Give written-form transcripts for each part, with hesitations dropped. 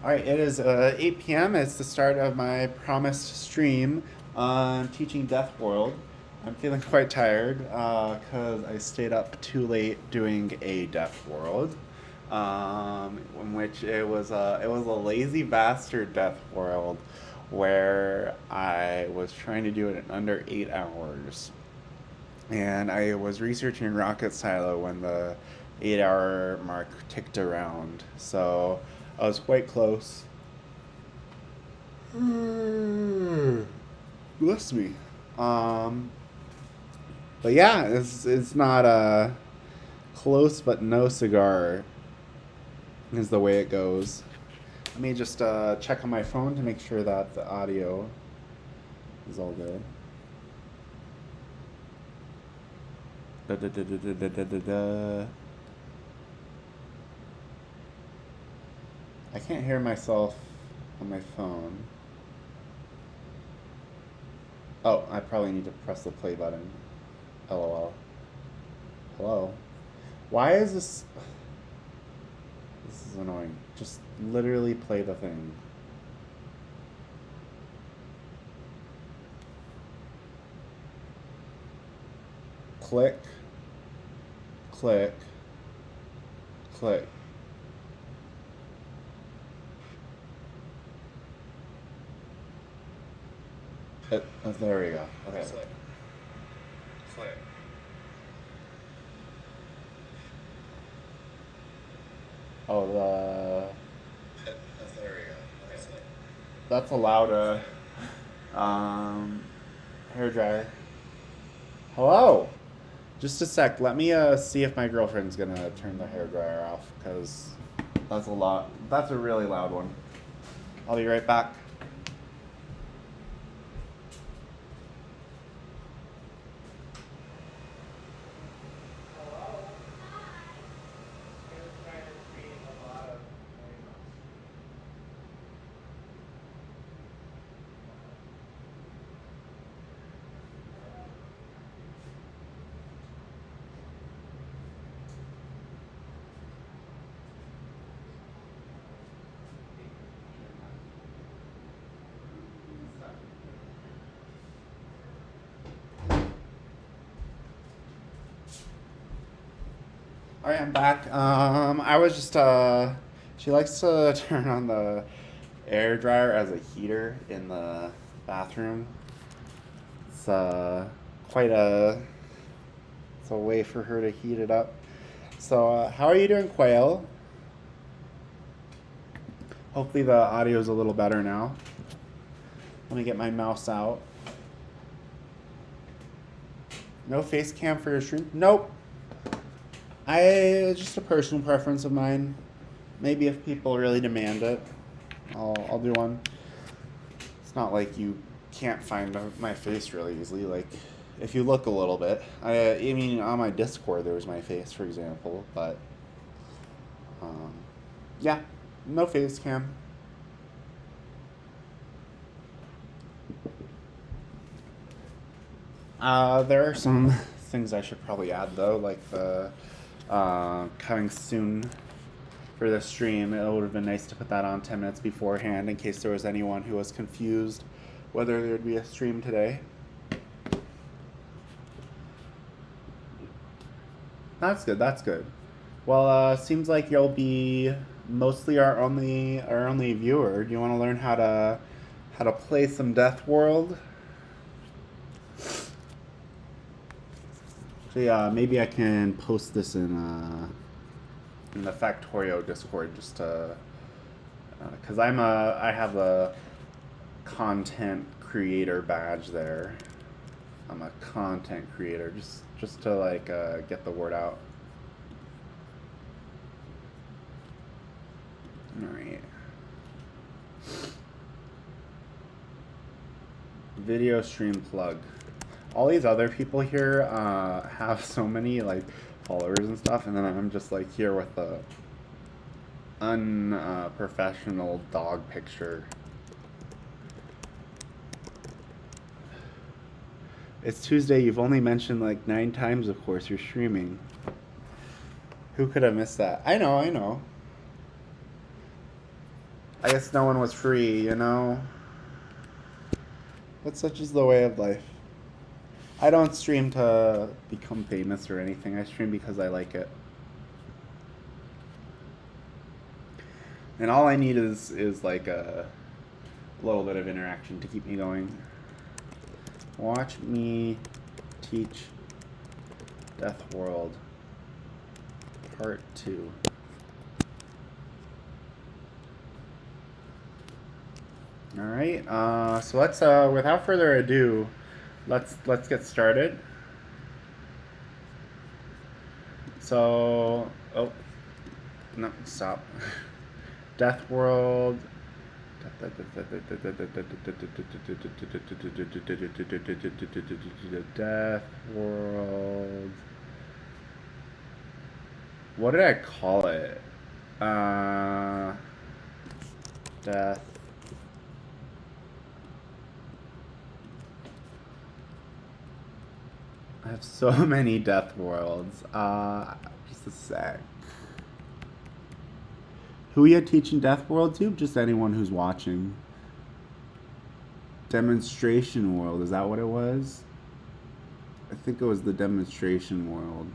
All right, it is 8 p.m. It's the start of my promised stream on teaching Deathworld. I'm feeling quite tired because I stayed up too late doing a Deathworld, in which it was a lazy bastard Deathworld where I was trying to do it in under 8 hours. And I was researching Rocket Silo when the 8 hour mark ticked around. So I was quite close. Bless me. Um, but yeah, it's not close, but no cigar is the way it goes. Let me just check on my phone to make sure that the audio is all good. Da, da, da, da, da, da, da, da. I can't hear myself on my phone. Oh, I probably need to press the play button. LOL. Hello. Why is this? This is annoying. Just literally play the thing. Click, click, click. There we go. Okay. Click, click. Oh, there we go. Okay. That's allowed um, hair dryer. Hello. Just a sec. Let me see if my girlfriend's gonna turn the hair dryer off because that's a lot. That's a really loud one. I'll be right back. All right, I'm back. I was just she likes to turn on the air dryer as a heater in the bathroom. It's quite it's a way for her to heat it up. So, how are you doing, Quail? Hopefully the audio is a little better now. Let me get my mouse out. No face cam for your stream? Nope. Just a personal preference of mine. Maybe if people really demand it, I'll do one. It's not like you can't find my face really easily. Like if you look a little bit, I mean on my Discord there's my face for example, but um, yeah, no face cam. There are some things I should probably add though, like the coming soon for the stream. It would have been nice to put that on 10 minutes beforehand in case there was anyone who was confused whether there would be a stream today. That's good. That's good. Well, seems like you'll be mostly our only viewer. Do you want to learn how to play some Death World? So yeah, maybe I can post this in the Factorio Discord just to because I have a content creator badge there. I'm a content creator just to like get the word out. All right. Video stream plug. All these other people here have so many like followers and stuff, and then I'm just like here with the unprofessional dog picture. It's Tuesday. You've only mentioned like 9 times. Of course, you're streaming. Who could have missed that? I know. I guess no one was free, you know? But such is the way of life. I don't stream to become famous or anything. I stream because I like it. And all I need is like a little bit of interaction to keep me going. Watch me teach Deathworld Part 2. All right. So let's without further ado, let's get started. So, oh, no, stop. Deathworld. Deathworld. What did I call it? Death. I have so many Death Worlds. Just a sec. Who are you teaching Death World to? Just anyone who's watching. Demonstration World, is that what it was? I think it was the Demonstration World.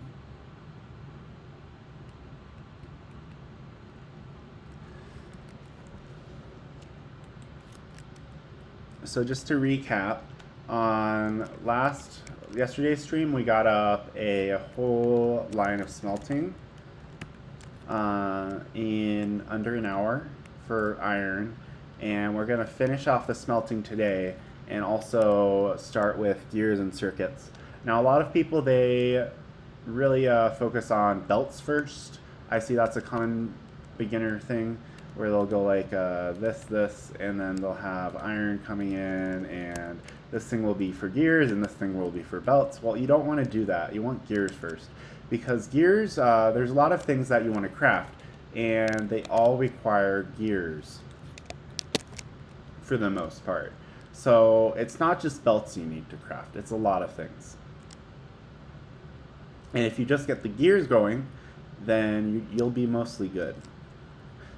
So just to recap, on yesterday's stream, we got up a whole line of smelting in under an hour for iron, and we're gonna finish off the smelting today and also start with gears and circuits. Now, a lot of people, they really focus on belts first. I see that's a common beginner thing where they'll go like this, and then they'll have iron coming in, and this thing will be for gears, and this thing will be for belts. Well, you don't want to do that. You want gears first. Because gears, there's a lot of things that you want to craft, and they all require gears for the most part. So it's not just belts you need to craft, it's a lot of things. And if you just get the gears going, then you'll be mostly good.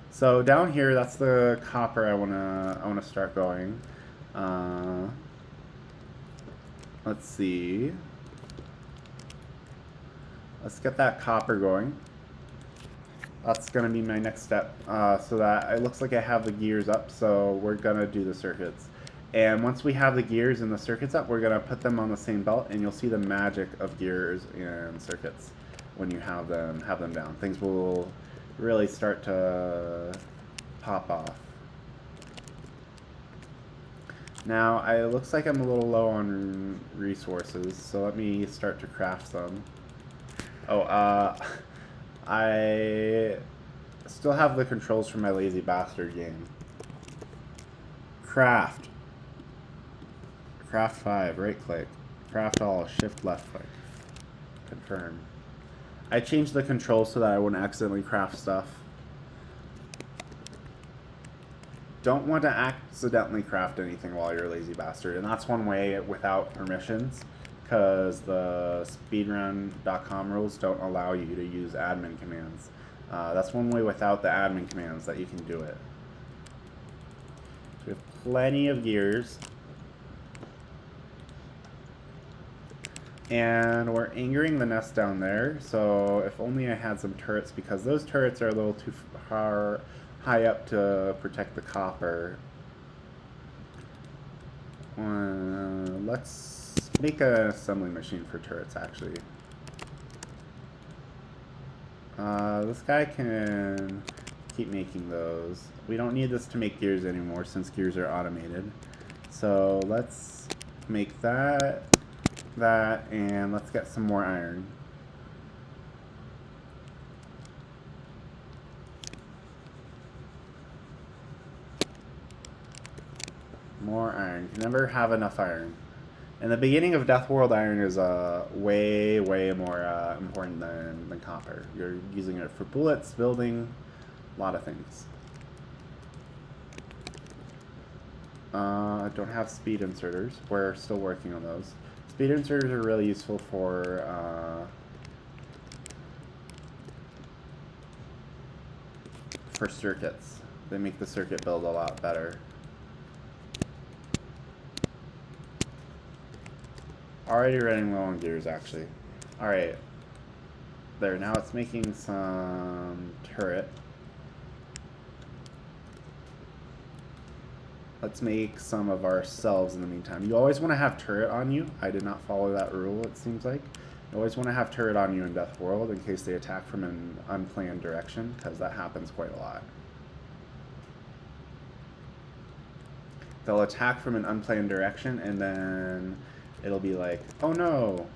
So down here, that's the copper I wanna start going. Let's see. Let's get that copper going. That's gonna be my next step. So that it looks like I have the gears up. So we're gonna do the circuits. And once we have the gears and the circuits up, we're gonna put them on the same belt, and you'll see the magic of gears and circuits when you have them down. Things will really start to pop off. Now, it looks like I'm a little low on resources, so let me start to craft some. Oh, I still have the controls from my lazy bastard game. Craft. Craft 5, right click. Craft all, shift left click. Confirm. I changed the controls so that I wouldn't accidentally craft stuff. Don't want to accidentally craft anything while you're a lazy bastard, and that's one way without permissions, because the speedrun.com rules don't allow you to use admin commands. That's one way without the admin commands that you can do it. So we have plenty of gears. And we're angering the nest down there, so if only I had some turrets, because those turrets are a little too far high up to protect the copper. Let's make an assembly machine for turrets, actually. This guy can keep making those. We don't need this to make gears anymore, since gears are automated. So let's make that, and let's get some more iron. More iron. You never have enough iron. In the beginning of Deathworld, iron is way more important than copper. You're using it for bullets, building, a lot of things. I don't have speed inserters. We're still working on those. Speed inserters are really useful for circuits. They make the circuit build a lot better. Already running low on gears, actually. Alright. There, now it's making some turret. Let's make some of ourselves in the meantime. You always want to have turret on you. I did not follow that rule, it seems like. You always want to have turret on you in Deathworld in case they attack from an unplanned direction, because that happens quite a lot. They'll attack from an unplanned direction, and then it'll be like, oh no,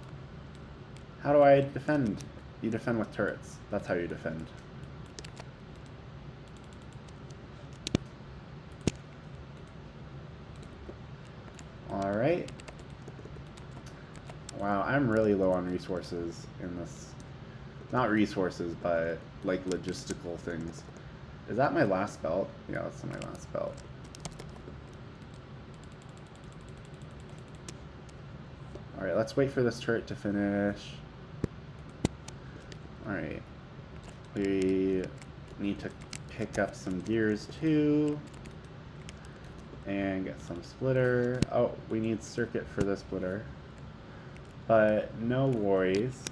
how do I defend? You defend with turrets. That's how you defend. Alright. Wow, I'm really low on resources in this. Not resources, but like logistical things. Is that my last belt? Yeah, that's my last belt. Alright, let's wait for this turret to finish. Alright. We need to pick up some gears too. And get some splitter. Oh, we need circuit for the splitter. But no worries.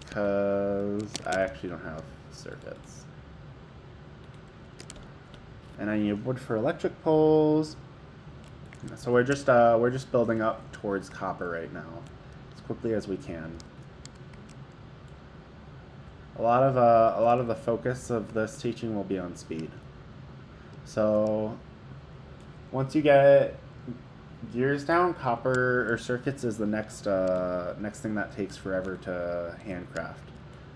Because I actually don't have circuits. And I need wood for electric poles. So we're just building up towards copper right now, as quickly as we can. A lot of the focus of this teaching will be on speed. So once you get gears down, copper or circuits is the next thing that takes forever to handcraft.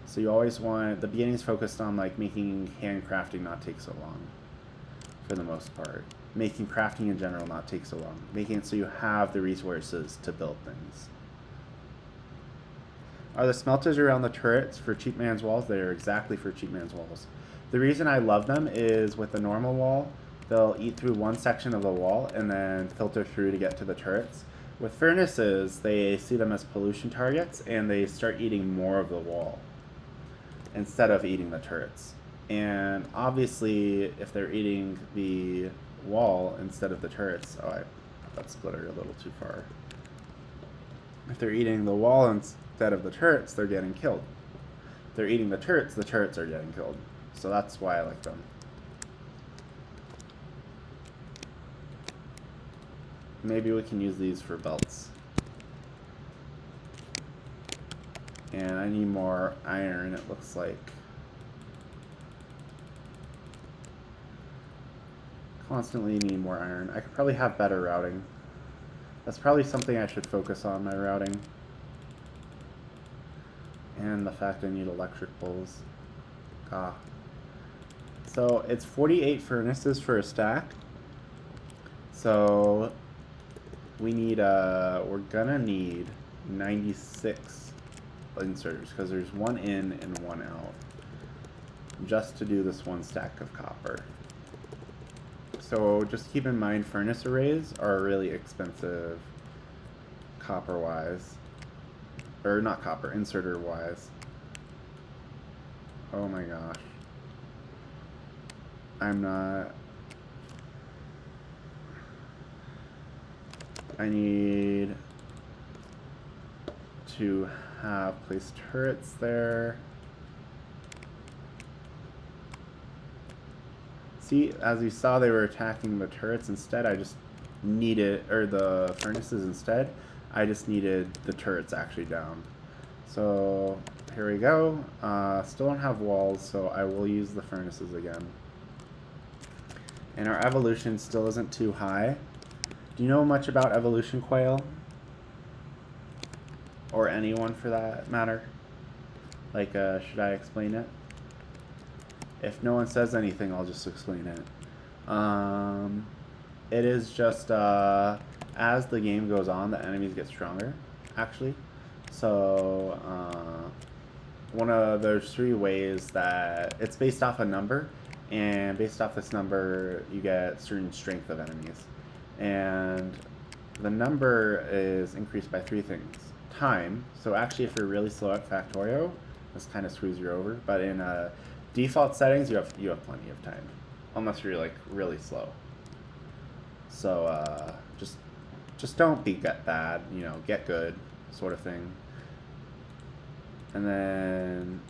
So you always want, the beginning's focused on like making handcrafting not take so long, for the most part. Making crafting in general not take so long. Making it so you have the resources to build things. Are the smelters around the turrets for cheap man's walls? They are exactly for cheap man's walls. The reason I love them is with the normal wall, they'll eat through one section of the wall and then filter through to get to the turrets. With furnaces, they see them as pollution targets and they start eating more of the wall instead of eating the turrets. And obviously, if they're eating the wall instead of the turrets, oh, I put that splitter a little too far. If they're eating the wall instead of the turrets, they're getting killed. If they're eating the turrets are getting killed. So that's why I like them. Maybe we can use these for belts. And I need more iron, it looks like. Constantly need more iron. I could probably have better routing. That's probably something I should focus on, my routing. And the fact I need electric poles. Ah. So it's 48 furnaces for a stack. So we need, we're gonna need 96 inserters because there's one in and one out. Just to do this one stack of copper. So just keep in mind furnace arrays are really expensive copper-wise. Or not copper, inserter-wise. Oh my gosh. I'm not... I need to have placed turrets there. See, as you saw, they were attacking the turrets instead. I just needed, or the furnaces instead. I just needed the turrets actually down. So here we go. Still don't have walls, so I will use the furnaces again. And our evolution still isn't too high. Do you know much about evolution, Quail? Or anyone for that matter? Like, should I explain it? If no one says anything, I'll just explain it. It is just, as the game goes on, the enemies get stronger, actually. So, there's 3 ways that, it's based off a number, and based off this number, you get certain strength of enemies. And the number is increased by 3 things. Time, so actually if you're really slow at Factorio, This kind of screws you over. But in default settings, you have plenty of time, unless you're like really slow. So just don't get bad, you know, get good, sort of thing. And then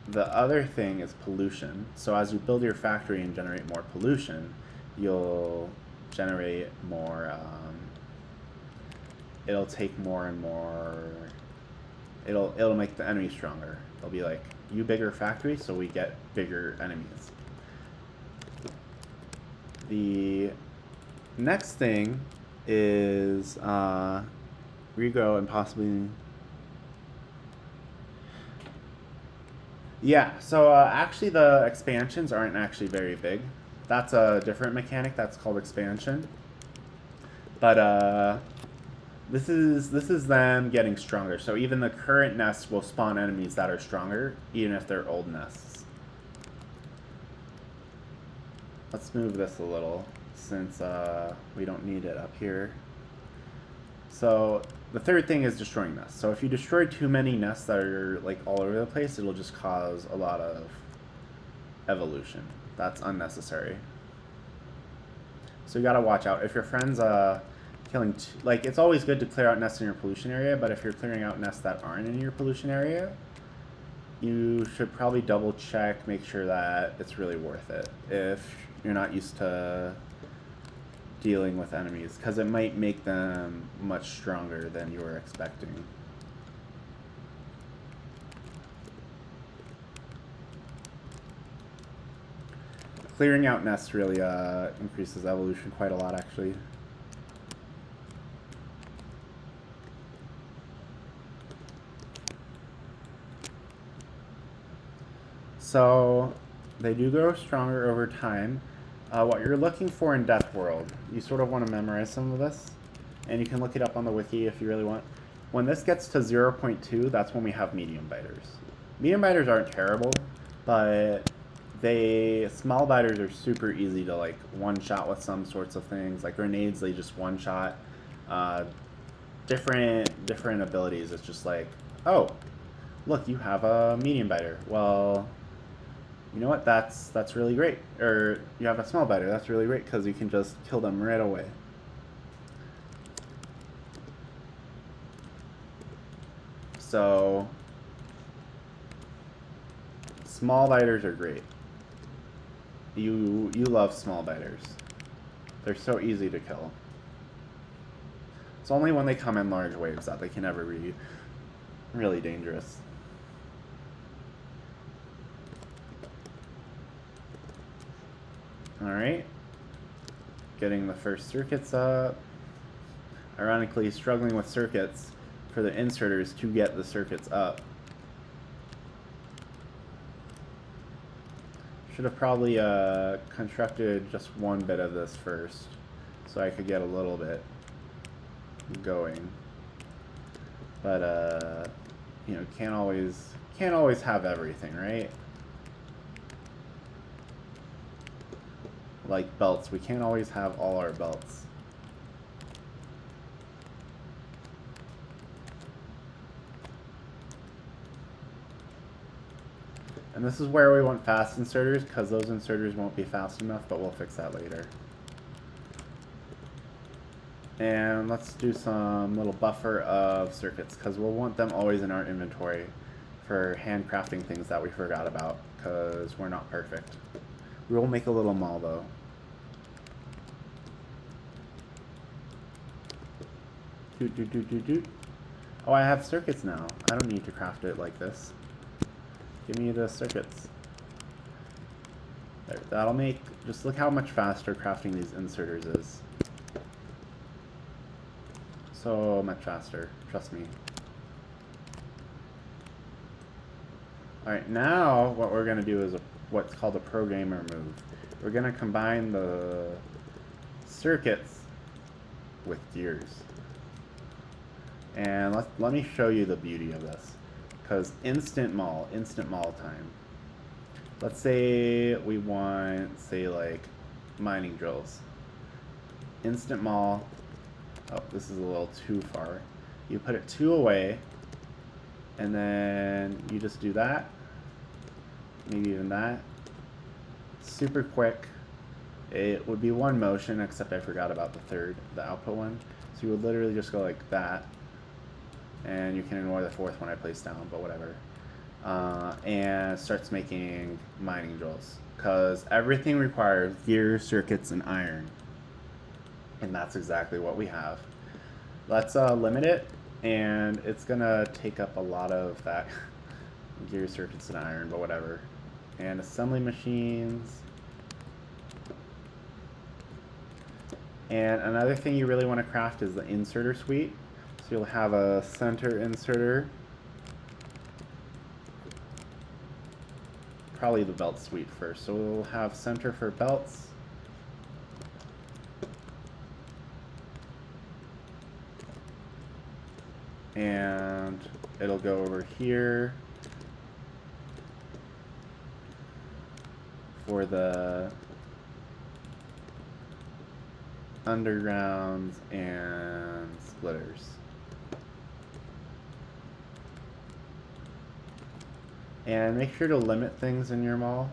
the other thing is pollution. So as you build your factory and generate more pollution, you'll generate more, it'll take more and more, it'll make the enemy stronger. It'll be like, you bigger factory, so we get bigger enemies. The next thing is regrow and possibly... Yeah, so actually the expansions aren't actually very big. That's a different mechanic, that's called expansion. But this is them getting stronger. So even the current nests will spawn enemies that are stronger, even if they're old nests. Let's move this a little, since we don't need it up here. So the third thing is destroying nests. So if you destroy too many nests that are like all over the place, it'll just cause a lot of evolution. That's unnecessary. So you gotta watch out. If your friend's killing, like, it's always good to clear out nests in your pollution area, but if you're clearing out nests that aren't in your pollution area, you should probably double check, make sure that it's really worth it if you're not used to dealing with enemies, because it might make them much stronger than you were expecting. Clearing out nests really increases evolution quite a lot, actually. So they do grow stronger over time. What you're looking for in Deathworld, you sort of want to memorize some of this, and you can look it up on the wiki if you really want. When this gets to 0.2, that's when we have medium biters. Medium biters aren't terrible, but small biters are super easy to like one-shot with some sorts of things. Like grenades, they just one-shot. Different abilities, it's just like, oh, look, you have a medium biter. Well, you know what, that's really great. Or you have a small biter, that's really great, because you can just kill them right away. So small biters are great. You love small biters. They're so easy to kill. It's only when they come in large waves that they can ever be really dangerous. Alright. Getting the first circuits up. Ironically, struggling with circuits for the inserters to get the circuits up. Should have probably constructed just one bit of this first, so I could get a little bit going. But you know, can't always have everything, right? Like belts, we can't always have all our belts. And this is where we want fast inserters, because those inserters won't be fast enough, but we'll fix that later. And let's do some little buffer of circuits, because we'll want them always in our inventory for handcrafting things that we forgot about, because we're not perfect. We will make a little mall, though. Oh, I have circuits now. I don't need to craft it like this. Give me the circuits. There, that'll make, just look how much faster crafting these inserters is. So much faster, trust me. Alright, now what we're going to do is what's called a programmer move. We're going to combine the circuits with gears. And let me show you the beauty of this. Because instant mall time. Let's say we want, say, like, mining drills. Instant mall. Oh, this is a little too far. You put it 2 away. And then you just do that. Maybe even that. Super quick. It would be one motion, except I forgot about the output one. So you would literally just go like that. And you can ignore the fourth one I placed down, but whatever. And it starts making mining jewels. Because everything requires gears, circuits, and iron. And that's exactly what we have. Let's limit it, and it's gonna take up a lot of that gear, circuits, and iron, but whatever. And assembly machines. And another thing you really want to craft is the inserter suite. So you'll have a center inserter. Probably the belt suite first. So we'll have center for belts. And it'll go over here for the undergrounds and splitters. And make sure to limit things in your mall,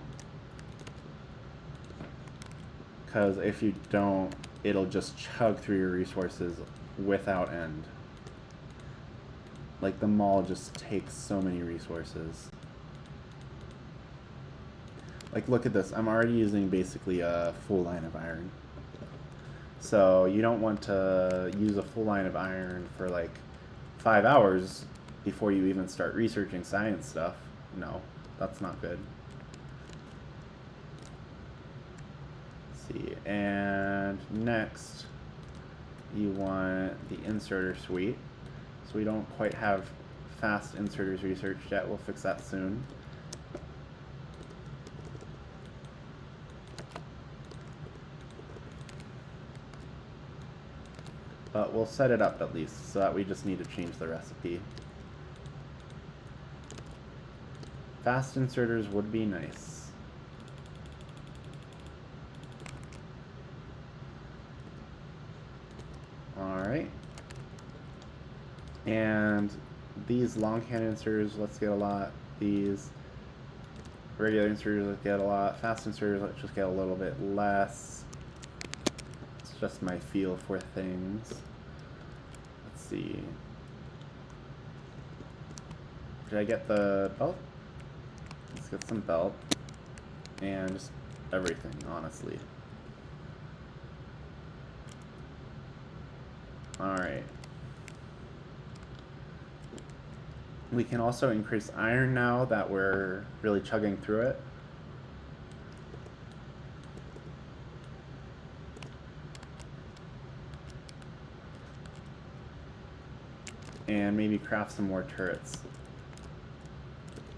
because if you don't, it'll just chug through your resources without end. Like, the mall just takes so many resources. Like, look at this. I'm already using basically a full line of iron. So you don't want to use a full line of iron for like 5 hours before you even start researching science stuff. No, that's not good. Let's see, and next you want the inserter suite. So we don't quite have fast inserters researched yet. We'll fix that soon. But we'll set it up at least, so that we just need to change the recipe. Fast inserters would be nice. Alright. And these long hand inserters, let's get a lot. These regular inserters, let's get a lot. Fast inserters, let's just get a little bit less. It's just my feel for things. Let's see. Did I get the belt? Let's get some belt. And just everything, honestly. Alright. We can also increase iron now that we're really chugging through it. And maybe craft some more turrets,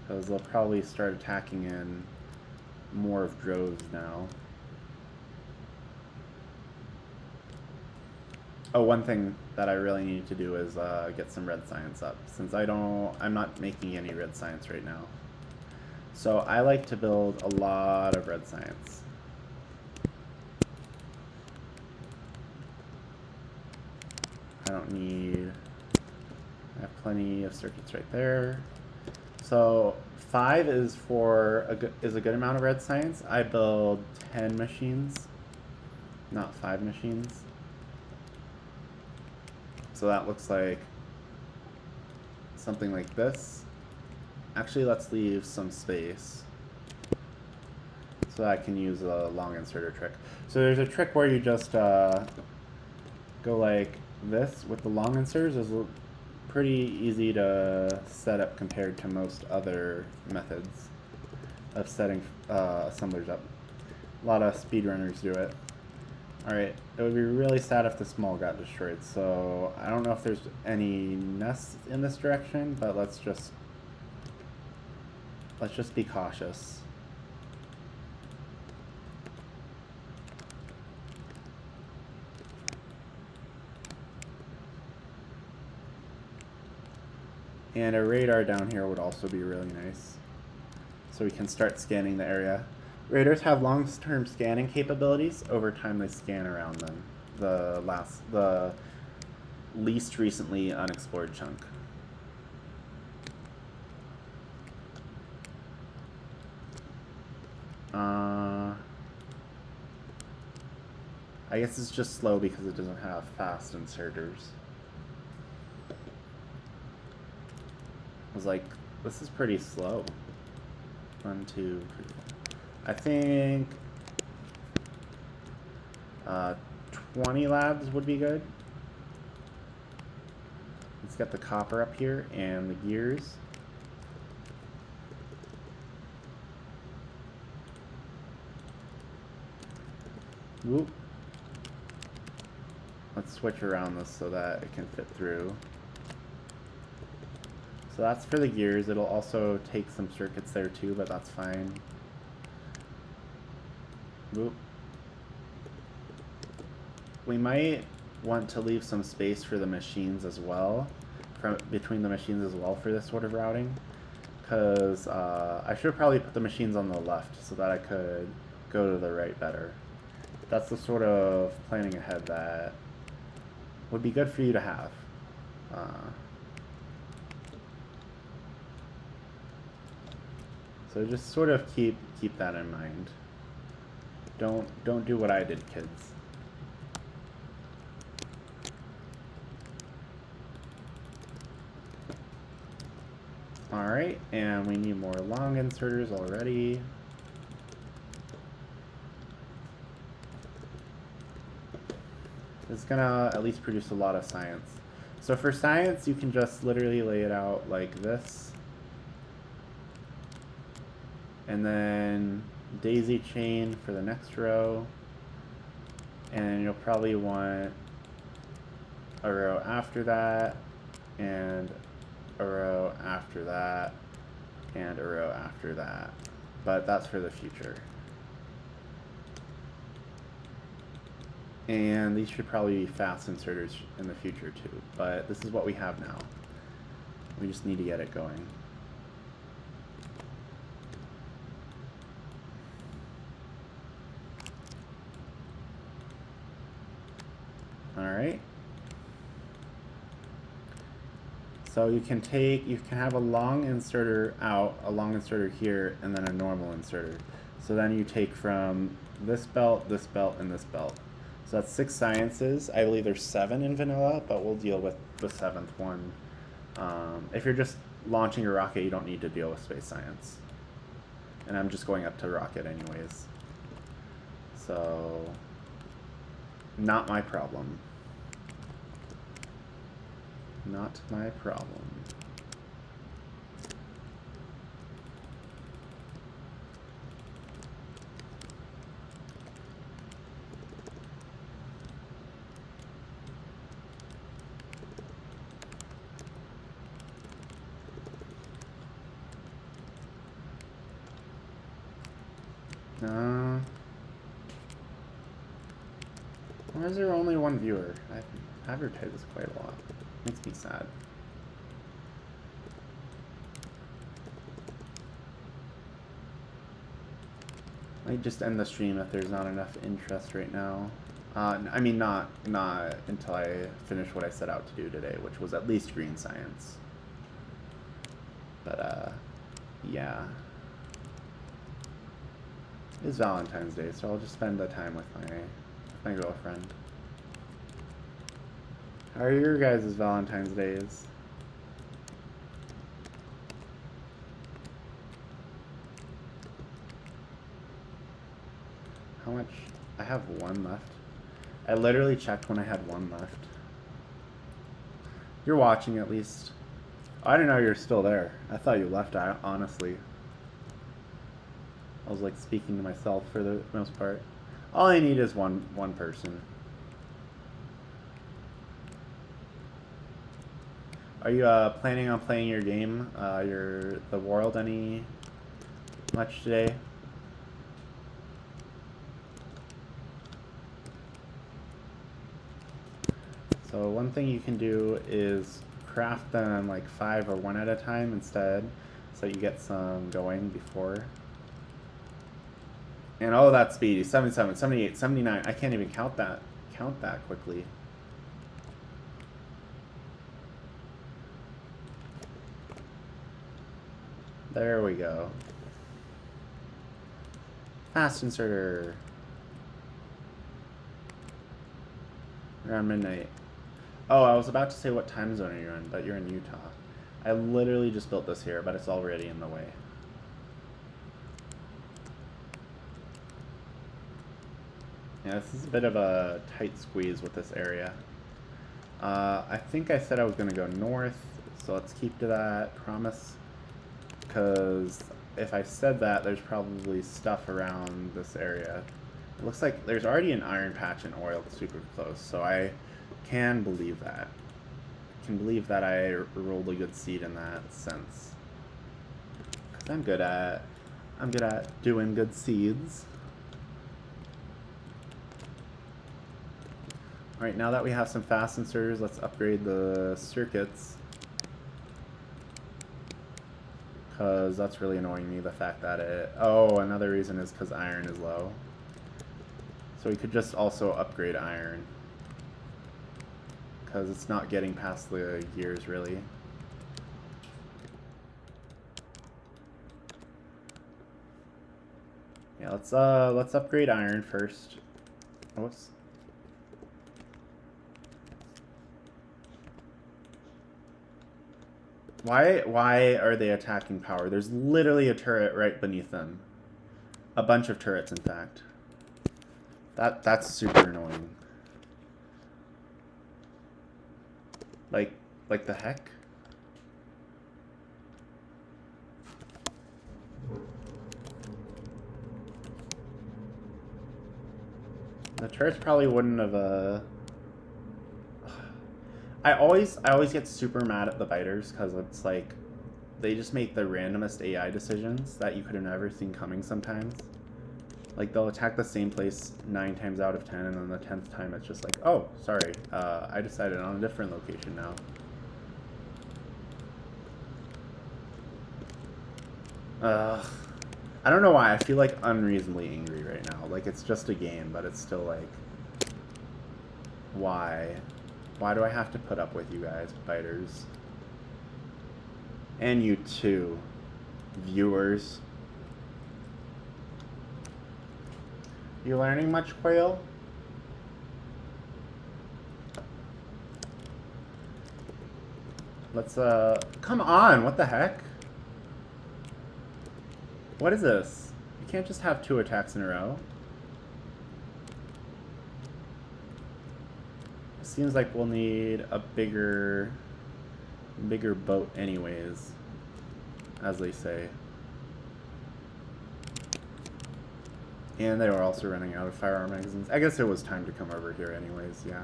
because they'll probably start attacking in more of droves now. Oh, one thing that I really need to do is get some red science up, since I'm not making any red science right now. So I like to build a lot of red science. I don't need, I have plenty of circuits right there. So 5 is for a good amount of red science. I build 10 machines, not 5 machines. So that looks like something like this. Actually, let's leave some space so that I can use a long inserter trick. So there's a trick where you just go like this with the long inserters. It's pretty easy to set up compared to most other methods of setting assemblers up. A lot of speedrunners do it. Alright, it would be really sad if this mall got destroyed, so I don't know if there's any nests in this direction, but let's just be cautious. And a radar down here would also be really nice, so we can start scanning the area. Radars have long-term scanning capabilities. Over time, they scan around them. The least recently unexplored chunk. I guess it's just slow because it doesn't have fast inserters. I was like, this is pretty slow. 1, 2, 3. I think 20 labs would be good. Let's get the copper up here and the gears. Whoop. Let's switch around this so that it can fit through. So that's for the gears. It'll also take some circuits there too, but that's fine. Whoop. We might want to leave some space for the machines as well, between the machines as well for this sort of routing, because I should probably put the machines on the left so that I could go to the right better. That's the sort of planning ahead that would be good for you to have. So just sort of keep that in mind. Don't do what I did, kids. Alright, and we need more long inserters already. It's gonna at least produce a lot of science. So for science, you can just literally lay it out like this. And then daisy chain for the next row. And you'll probably want a row after that, and a row after that, and a row after that. But that's for the future. And these should probably be fast inserters in the future too, but this is what we have now. We just need to get it going. Alright. So you can have a long inserter out, a long inserter here, and then a normal inserter. So then you take from this belt, and this belt. So that's 6 sciences. I believe there's 7 in vanilla, but we'll deal with the 7th one. If you're just launching a rocket, you don't need to deal with space science. And I'm just going up to rocket anyways. So, not my problem. Not my problem. Why is there only one viewer? I've advertised this quite a lot. Makes me sad. I might just end the stream if there's not enough interest right now. I mean, not until I finish what I set out to do today, which was at least green science. But, yeah. It's Valentine's Day, so I'll just spend the time with my girlfriend. How are your guys' Valentine's Days? How much? I have 1 left. I literally checked when I had 1 left. You're watching at least. I didn't know you were still there. I thought you left, honestly. I was like speaking to myself for the most part. All I need is one person. Are you planning on playing your game, the World, any much today? So one thing you can do is craft them like 5 or 1 at a time instead, so you get some going before. And oh, that's speedy. 77, 78, 79. I can't even count that quickly. There we go. Fast inserter. Around midnight. Oh, I was about to say what time zone are you in, but you're in Utah. I literally just built this here, but it's already in the way. Yeah, this is a bit of a tight squeeze with this area. I think I said I was going to go north, so let's keep to that promise. Because if I said that, there's probably stuff around this area. It looks like there's already an iron patch and oil super close, so I can believe that. I can believe that I rolled a good seed in that sense. Because I'm good at doing good seeds. Alright, now that we have some fast inserters, let's upgrade the circuits. Because that's really annoying me, the fact that it... Oh, another reason is because iron is low. So we could just also upgrade iron. Because it's not getting past the gears, really. Yeah, let's upgrade iron first. Whoops. Why are they attacking power? There's literally a turret right beneath them. A bunch of turrets, in fact. That's super annoying. Like the heck? The turrets probably wouldn't have, I always get super mad at the biters because it's like they just make the randomest AI decisions that you could have never seen coming sometimes. Like they'll attack the same place 9 times out of 10, and then the 10th time it's just like, oh, sorry, I decided on a different location now. I don't know why, I feel like unreasonably angry right now. Like it's just a game, but it's still like, why? Why do I have to put up with you guys, biters? And you too, viewers. You learning much, Quail? Let's, come on, what the heck? What is this? You can't just have 2 attacks in a row. Seems like we'll need a bigger boat anyways, as they say. And they were also running out of firearm magazines. I guess it was time to come over here anyways, yeah.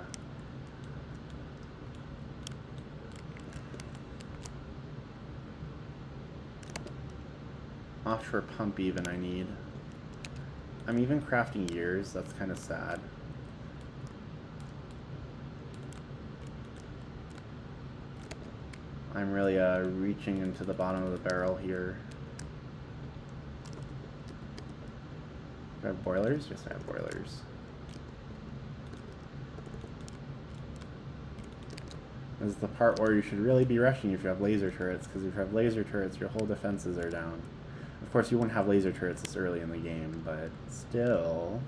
Offshore pump even I need. I'm even crafting gears, that's kind of sad. I'm really reaching into the bottom of the barrel here. Do I have boilers? Yes, I have boilers. This is the part where you should really be rushing if you have laser turrets, because if you have laser turrets, your whole defenses are down. Of course, you wouldn't have laser turrets this early in the game, but still...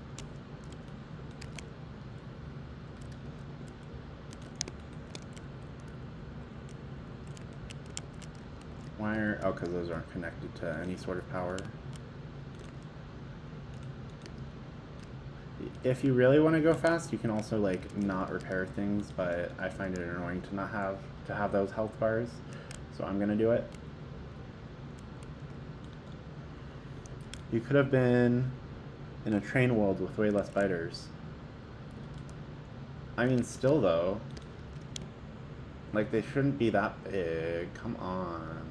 Why are... Oh, because those aren't connected to any sort of power. If you really want to go fast, you can also, like, not repair things, but I find it annoying to not have those health bars, so I'm gonna do it. You could have been in a train world with way less biters. I mean, still, though, like, they shouldn't be that big. Come on.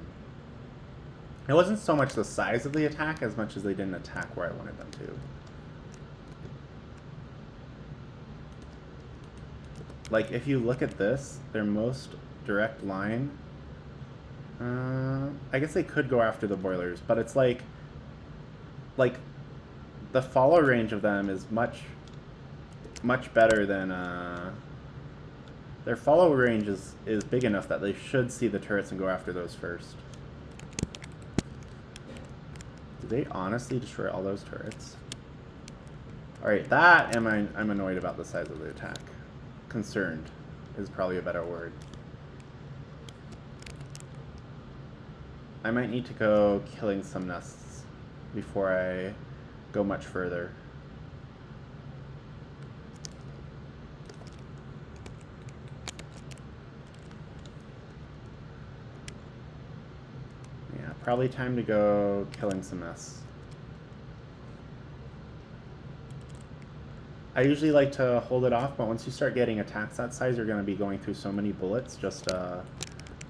It wasn't so much the size of the attack as much as they didn't attack where I wanted them to. Like, if you look at this, their most direct line... I guess they could go after the boilers, but it's like... Like, the follow range of them is much better than... Their follow range is big enough that they should see the turrets and go after those first. Did they honestly destroy all those turrets? Alright, that I'm annoyed about the size of the attack. Concerned is probably a better word. I might need to go killing some nests before I go much further. Yeah, probably time to go killing some nests. I usually like to hold it off, but once you start getting attacks that size, you're going to be going through so many bullets just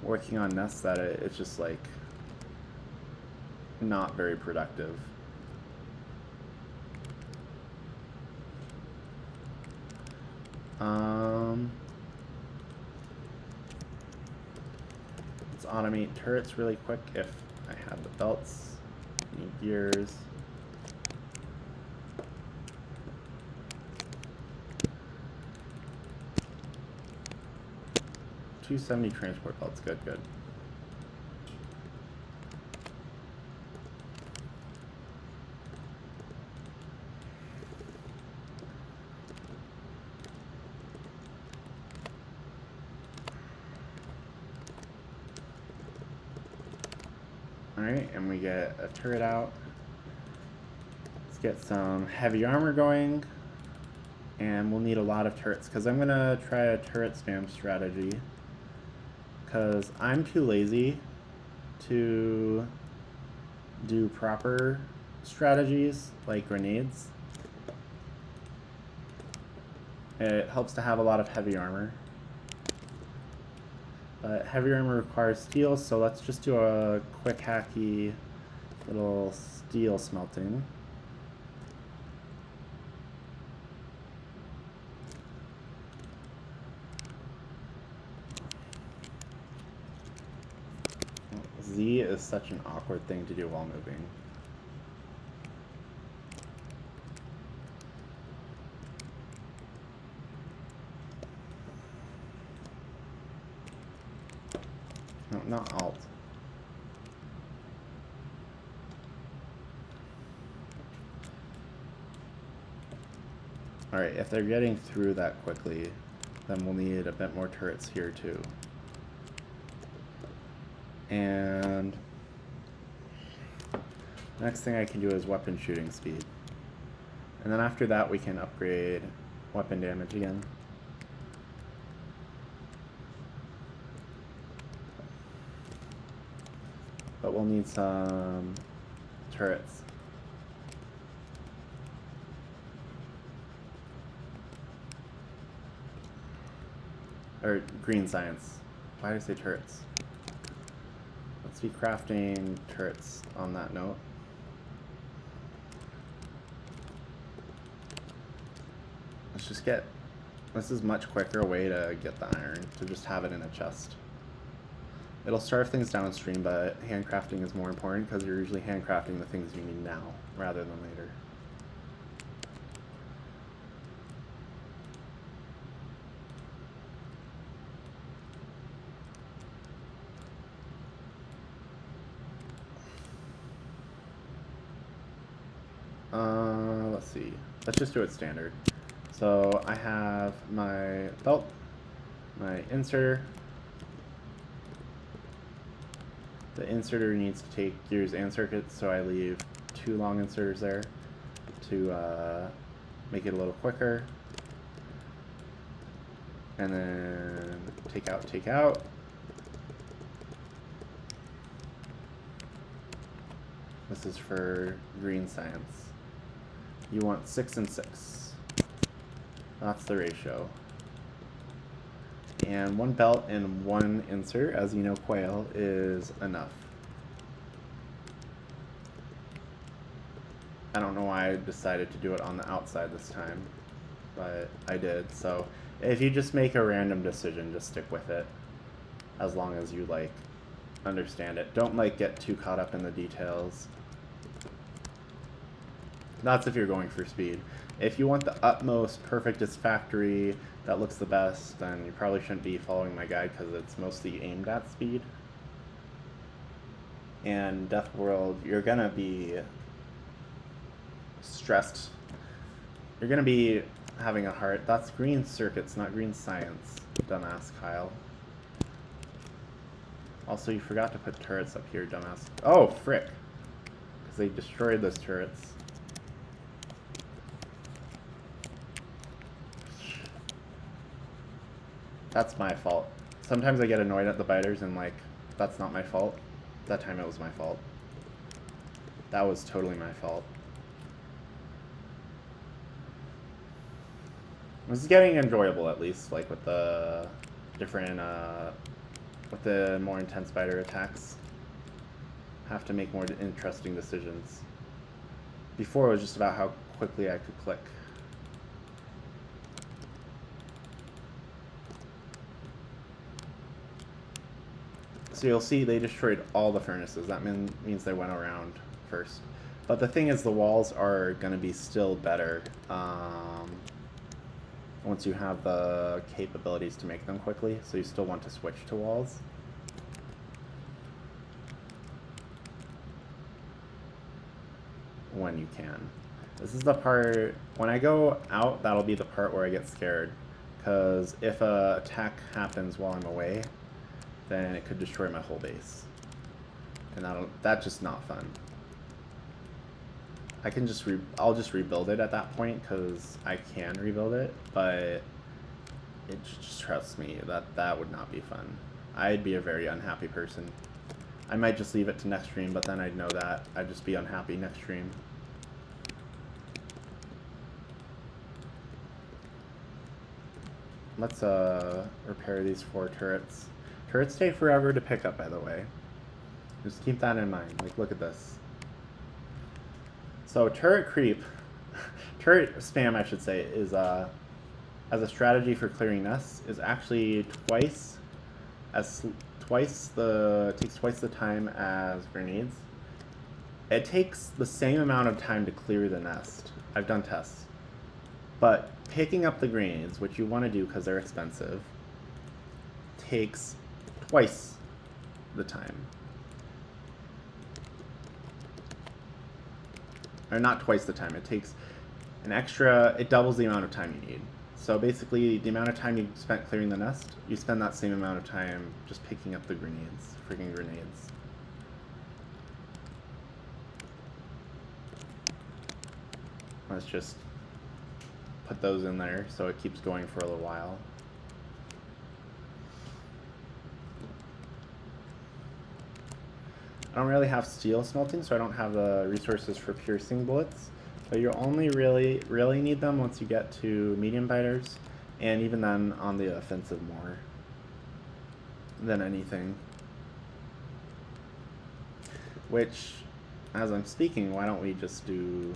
working on nests that it's just like not very productive. Let's automate turrets really quick if I have the belts. Need gears. $270 transport belts, good. Alright, and we get a turret out. Let's get some heavy armor going. And we'll need a lot of turrets, because I'm going to try a turret spam strategy. Because I'm too lazy to do proper strategies, like grenades. It helps to have a lot of heavy armor. But heavy armor requires steel, so let's just do a quick hacky little steel smelting. Z is such an awkward thing to do while moving. No, not Alt. Alright, if they're getting through that quickly, then we'll need a bit more turrets here too. And next thing I can do is weapon shooting speed. And then after that we can upgrade weapon damage again. But we'll need some turrets. Or green science. Why did I say turrets? Let's be crafting turrets on that note. Let's just get... This is much quicker way to get the iron, to just have it in a chest. It'll starve things downstream, but handcrafting is more important because you're usually handcrafting the things you need now rather than later. Let's see. Let's just do it standard. So I have my belt, my inserter. The inserter needs to take gears and circuits, so I leave 2 long inserters there to make it a little quicker. And then take out. This is for green science. You want 6 and 6. That's the ratio. And 1 belt and 1 insert, as you know, quail, is enough. I don't know why I decided to do it on the outside this time, but I did. So if you just make a random decision, just stick with it, as long as you, like, understand it. Don't, like, get too caught up in the details. That's if you're going for speed. If you want the utmost, perfectest factory that looks the best, then you probably shouldn't be following my guide because it's mostly aimed at speed. And Deathworld, you're gonna be stressed You're gonna be having a heart. That's green circuits, not green science, dumbass Kyle. Also, you forgot to put turrets up here, dumbass. Oh, frick. Because they destroyed those turrets. That's my fault. Sometimes I get annoyed at the biters and, like, that's not my fault. That time it was my fault. That was totally my fault. This is getting enjoyable, at least, like, with the different, with the more intense biter attacks. Have to make more interesting decisions. Before, it was just about how quickly I could click. So you'll see they destroyed all the furnaces. That means they went around first. But the thing is, the walls are going to be still better once you have the capabilities to make them quickly. So you still want to switch to walls. When you can. This is the part, when I go out, that'll be the part where I get scared. Because if a attack happens while I'm away, then it could destroy my whole base. And that's just not fun. I can just I'll just rebuild it at that point because I can rebuild it, but it just trust me that would not be fun. I'd be a very unhappy person. I might just leave it to next stream, but then I'd know that I'd just be unhappy next stream. Let's repair these 4 turrets. Turrets take forever to pick up, by the way. Just keep that in mind. Like, look at this. So turret creep, turret spam, I should say, is as a strategy for clearing nests, is actually takes twice the time as grenades. It takes the same amount of time to clear the nest. I've done tests. But picking up the grenades, which you want to do because they're expensive, takes twice the time. Or not twice the time, it takes an extra, it doubles the amount of time you need. So basically, the amount of time you spent clearing the nest, you spend that same amount of time just picking up the grenades, freaking grenades. Let's just put those in there so it keeps going for a little while. I don't really have steel smelting, so I don't have the resources for piercing bullets. But you only really need them once you get to medium biters, and even then on the offensive more than anything. Which, as I'm speaking, why don't we just do...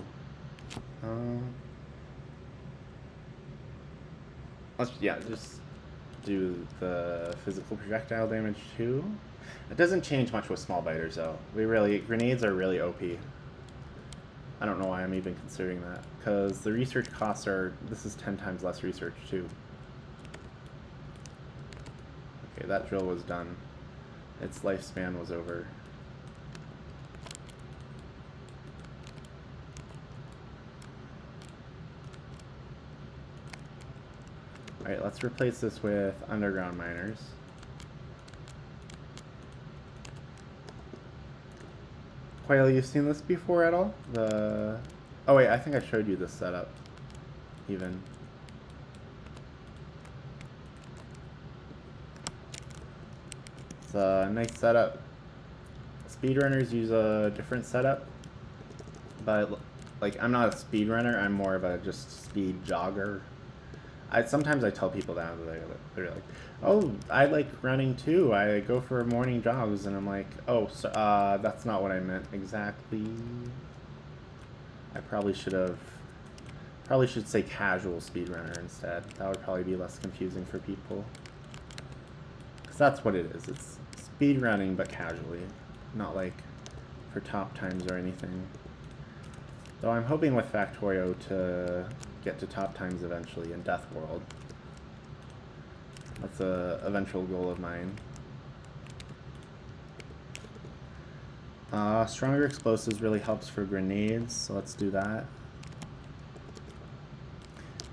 just do the physical projectile damage too. It doesn't change much with small biters though. Grenades are really OP. I don't know why I'm even considering that, because the research costs are, this is 10 times less research too. Okay, that drill was done. Its lifespan was over. Alright, let's replace this with underground miners. Quail, you've seen this before at all? Oh wait, I think I showed you this setup, even. It's a nice setup. Speedrunners use a different setup, but like I'm not a speedrunner, I'm more of a just speed jogger. Sometimes I tell people that, they're like, oh, I like running too. I go for morning jogs, and I'm like, oh, so, that's not what I meant exactly. I probably should say casual speedrunner instead. That would probably be less confusing for people. Because that's what it is. It's speedrunning, but casually. Not like for top times or anything. Though I'm hoping with Factorio to get to top times eventually in Deathworld. That's a eventual goal of mine. Stronger explosives really helps for grenades, so let's do that.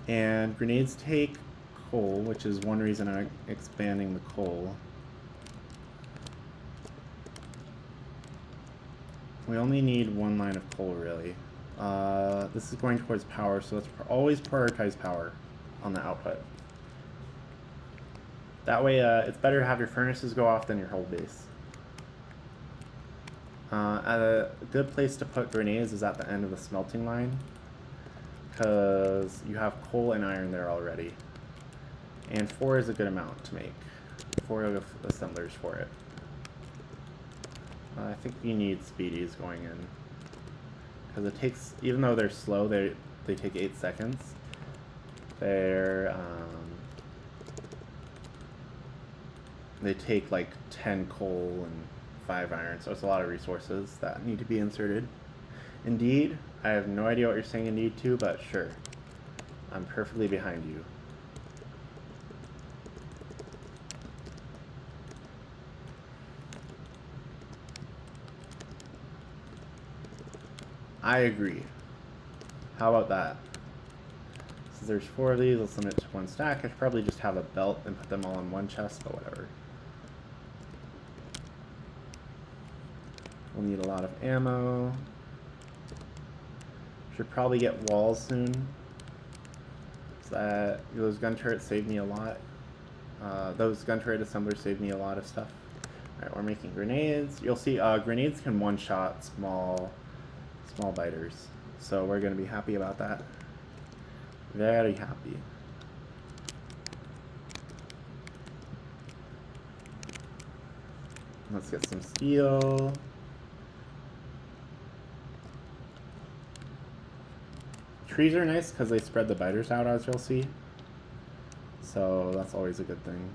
And grenades take coal, which is one reason I'm expanding the coal. We only need one line of coal, really. This is going towards power, so let's always prioritize power on the output. That way, it's better to have your furnaces go off than your whole base. A good place to put grenades is at the end of the smelting line, because you have coal and iron there already. And 4 is a good amount to make. 4 assemblers for it. I think you need speedies going in, because it takes, even though they're slow, they take 8 seconds. They take like 10 coal and 5 iron, so it's a lot of resources that need to be inserted. Indeed, I have no idea what you're saying Indeed to, but sure, I'm perfectly behind you. I agree. How about that? So there's 4 of these, let's limit it to 1 stack. I should probably just have a belt and put them all in one chest, but whatever. We'll need a lot of ammo. Should probably get walls soon. So those gun turrets saved me a lot. Those gun turret assemblers saved me a lot of stuff. Alright, we're making grenades. You'll see grenades can one-shot small biters. So we're going to be happy about that. Very happy. Let's get some steel. Trees are nice because they spread the biters out, as you'll see. So that's always a good thing.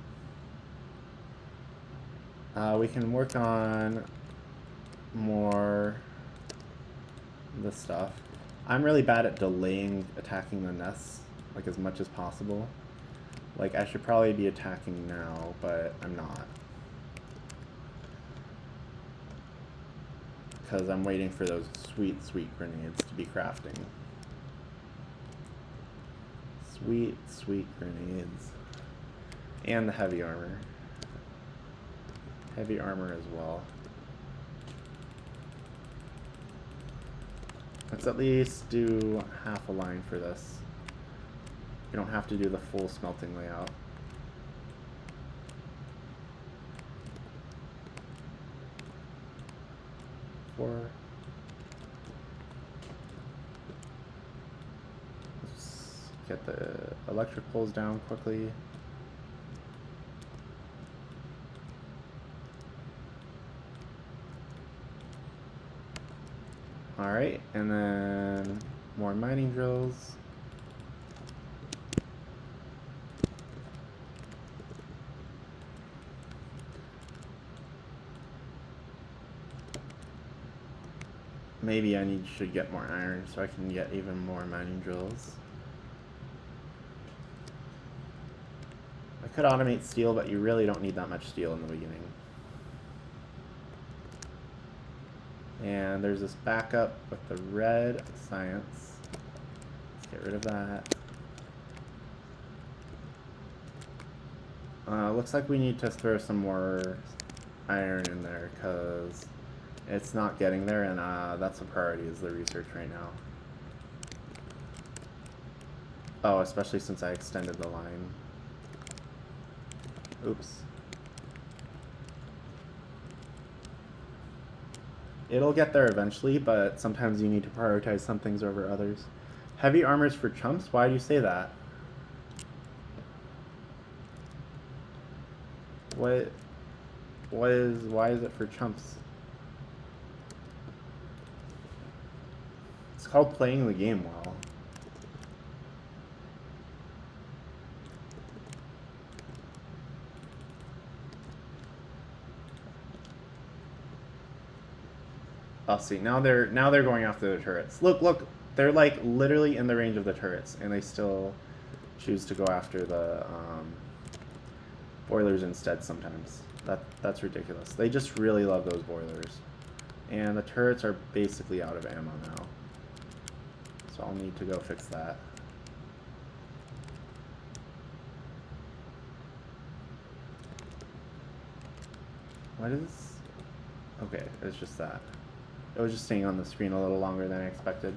We can work on more this stuff. I'm really bad at delaying attacking the nests, like, as much as possible. Like, I should probably be attacking now, but I'm not. Because I'm waiting for those sweet, sweet grenades to be crafting. Sweet, sweet grenades. And the heavy armor. Heavy armor as well. Let's at least do half a line for this. You don't have to do the full smelting layout. Let's get the electric poles down quickly. Alright, and then more mining drills. Maybe I should get more iron so I can get even more mining drills. I could automate steel, but you really don't need that much steel in the beginning. And there's this backup with the red science. Let's get rid of that. Looks like we need to throw some more iron in there because it's not getting there, and that's a priority, is the research right now. Oh, especially since I extended the line. Oops. It'll get there eventually, but sometimes you need to prioritize some things over others. Heavy armor's for chumps? Why do you say that? Why is it for chumps? It's called playing the game well. Oh, see, now they're going after the turrets. Look, they're like literally in the range of the turrets, and they still choose to go after the boilers instead sometimes. That's ridiculous. They just really love those boilers. And the turrets are basically out of ammo now. So I'll need to go fix that. What is... Okay, it's just that. It was just staying on the screen a little longer than I expected.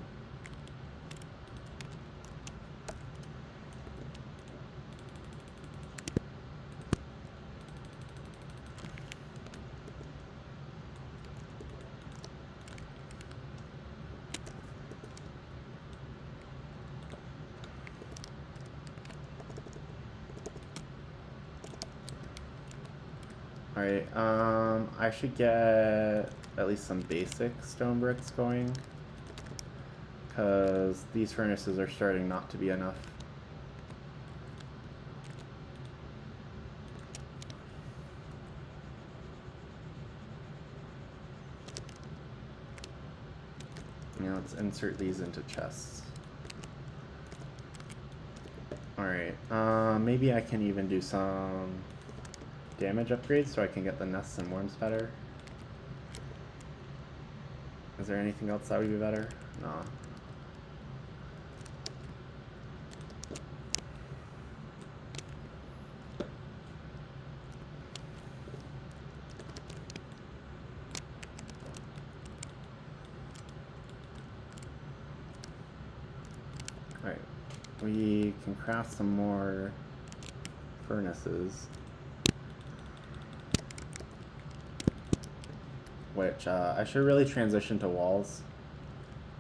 Alright, I should get at least some basic stone bricks going, because these furnaces are starting not to be enough. Yeah, let's insert these into chests. Alright, maybe I can even do some damage upgrades so I can get the nests and worms better. Is there anything else that would be better? No. Alright, we can craft some more furnaces. Which, I should really transition to walls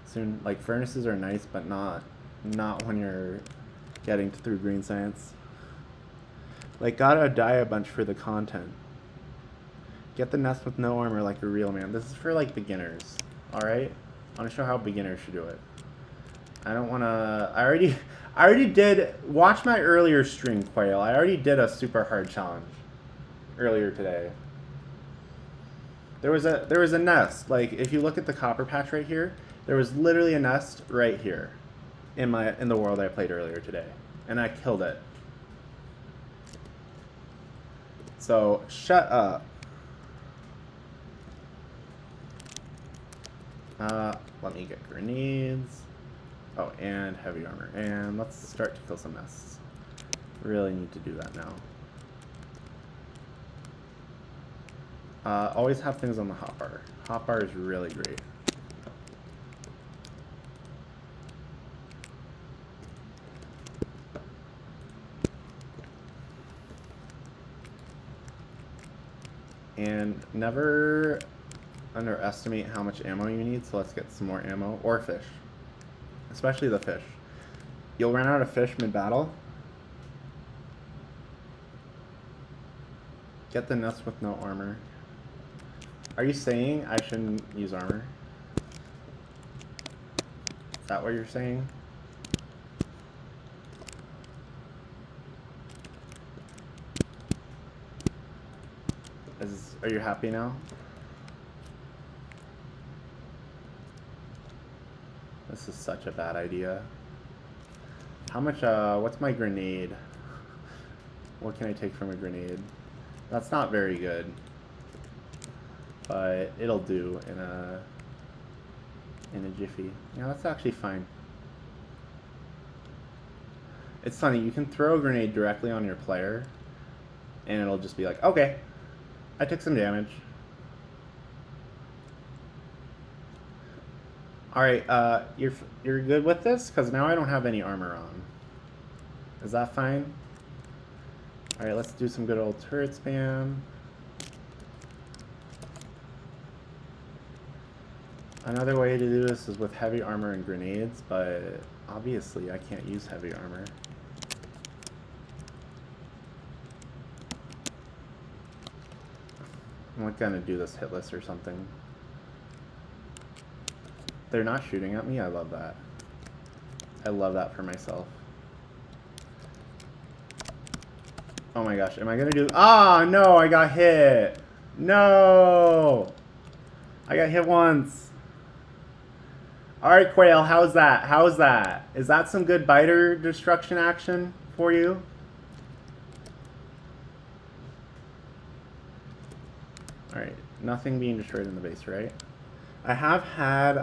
soon. Like, furnaces are nice, but not when you're getting through green science. Like, gotta die a bunch for the content. Get the nest with no armor like a real man. This is for, like, beginners, alright? I want to show how beginners should do it. I don't want to... I already did... Watch my earlier stream, Quail. I already did a super hard challenge earlier today. There was a nest. Like, if you look at the copper patch right here, there was literally a nest right here in the world I played earlier today, and I killed it. So shut up. Let me get grenades. Oh, and heavy armor. And let's start to kill some nests. Really need to do that now. Always have things on the hotbar. Hotbar is really great. And never underestimate how much ammo you need, so let's get some more ammo. Or fish. Especially the fish. You'll run out of fish mid-battle. Get the nest with no armor. Are you saying I shouldn't use armor? Is that what you're saying? Are you happy now? This is such a bad idea. How much, what's my grenade? What can I take from a grenade? That's not very good. But it'll do in a jiffy. Yeah, that's actually fine. It's funny, you can throw a grenade directly on your player, and it'll just be like, okay, I took some damage. Alright, you're good with this? Because now I don't have any armor on. Is that fine? Alright, let's do some good old turret spam. Another way to do this is with heavy armor and grenades, but obviously I can't use heavy armor. I'm not gonna do this hitless or something. They're not shooting at me. I love that. I love that for myself. Oh my gosh, am I gonna do... Ah, no, I got hit. No! I got hit once. Alright, Quail, how's that? How's that? Is that some good biter destruction action for you? Alright, nothing being destroyed in the base, right? I have had,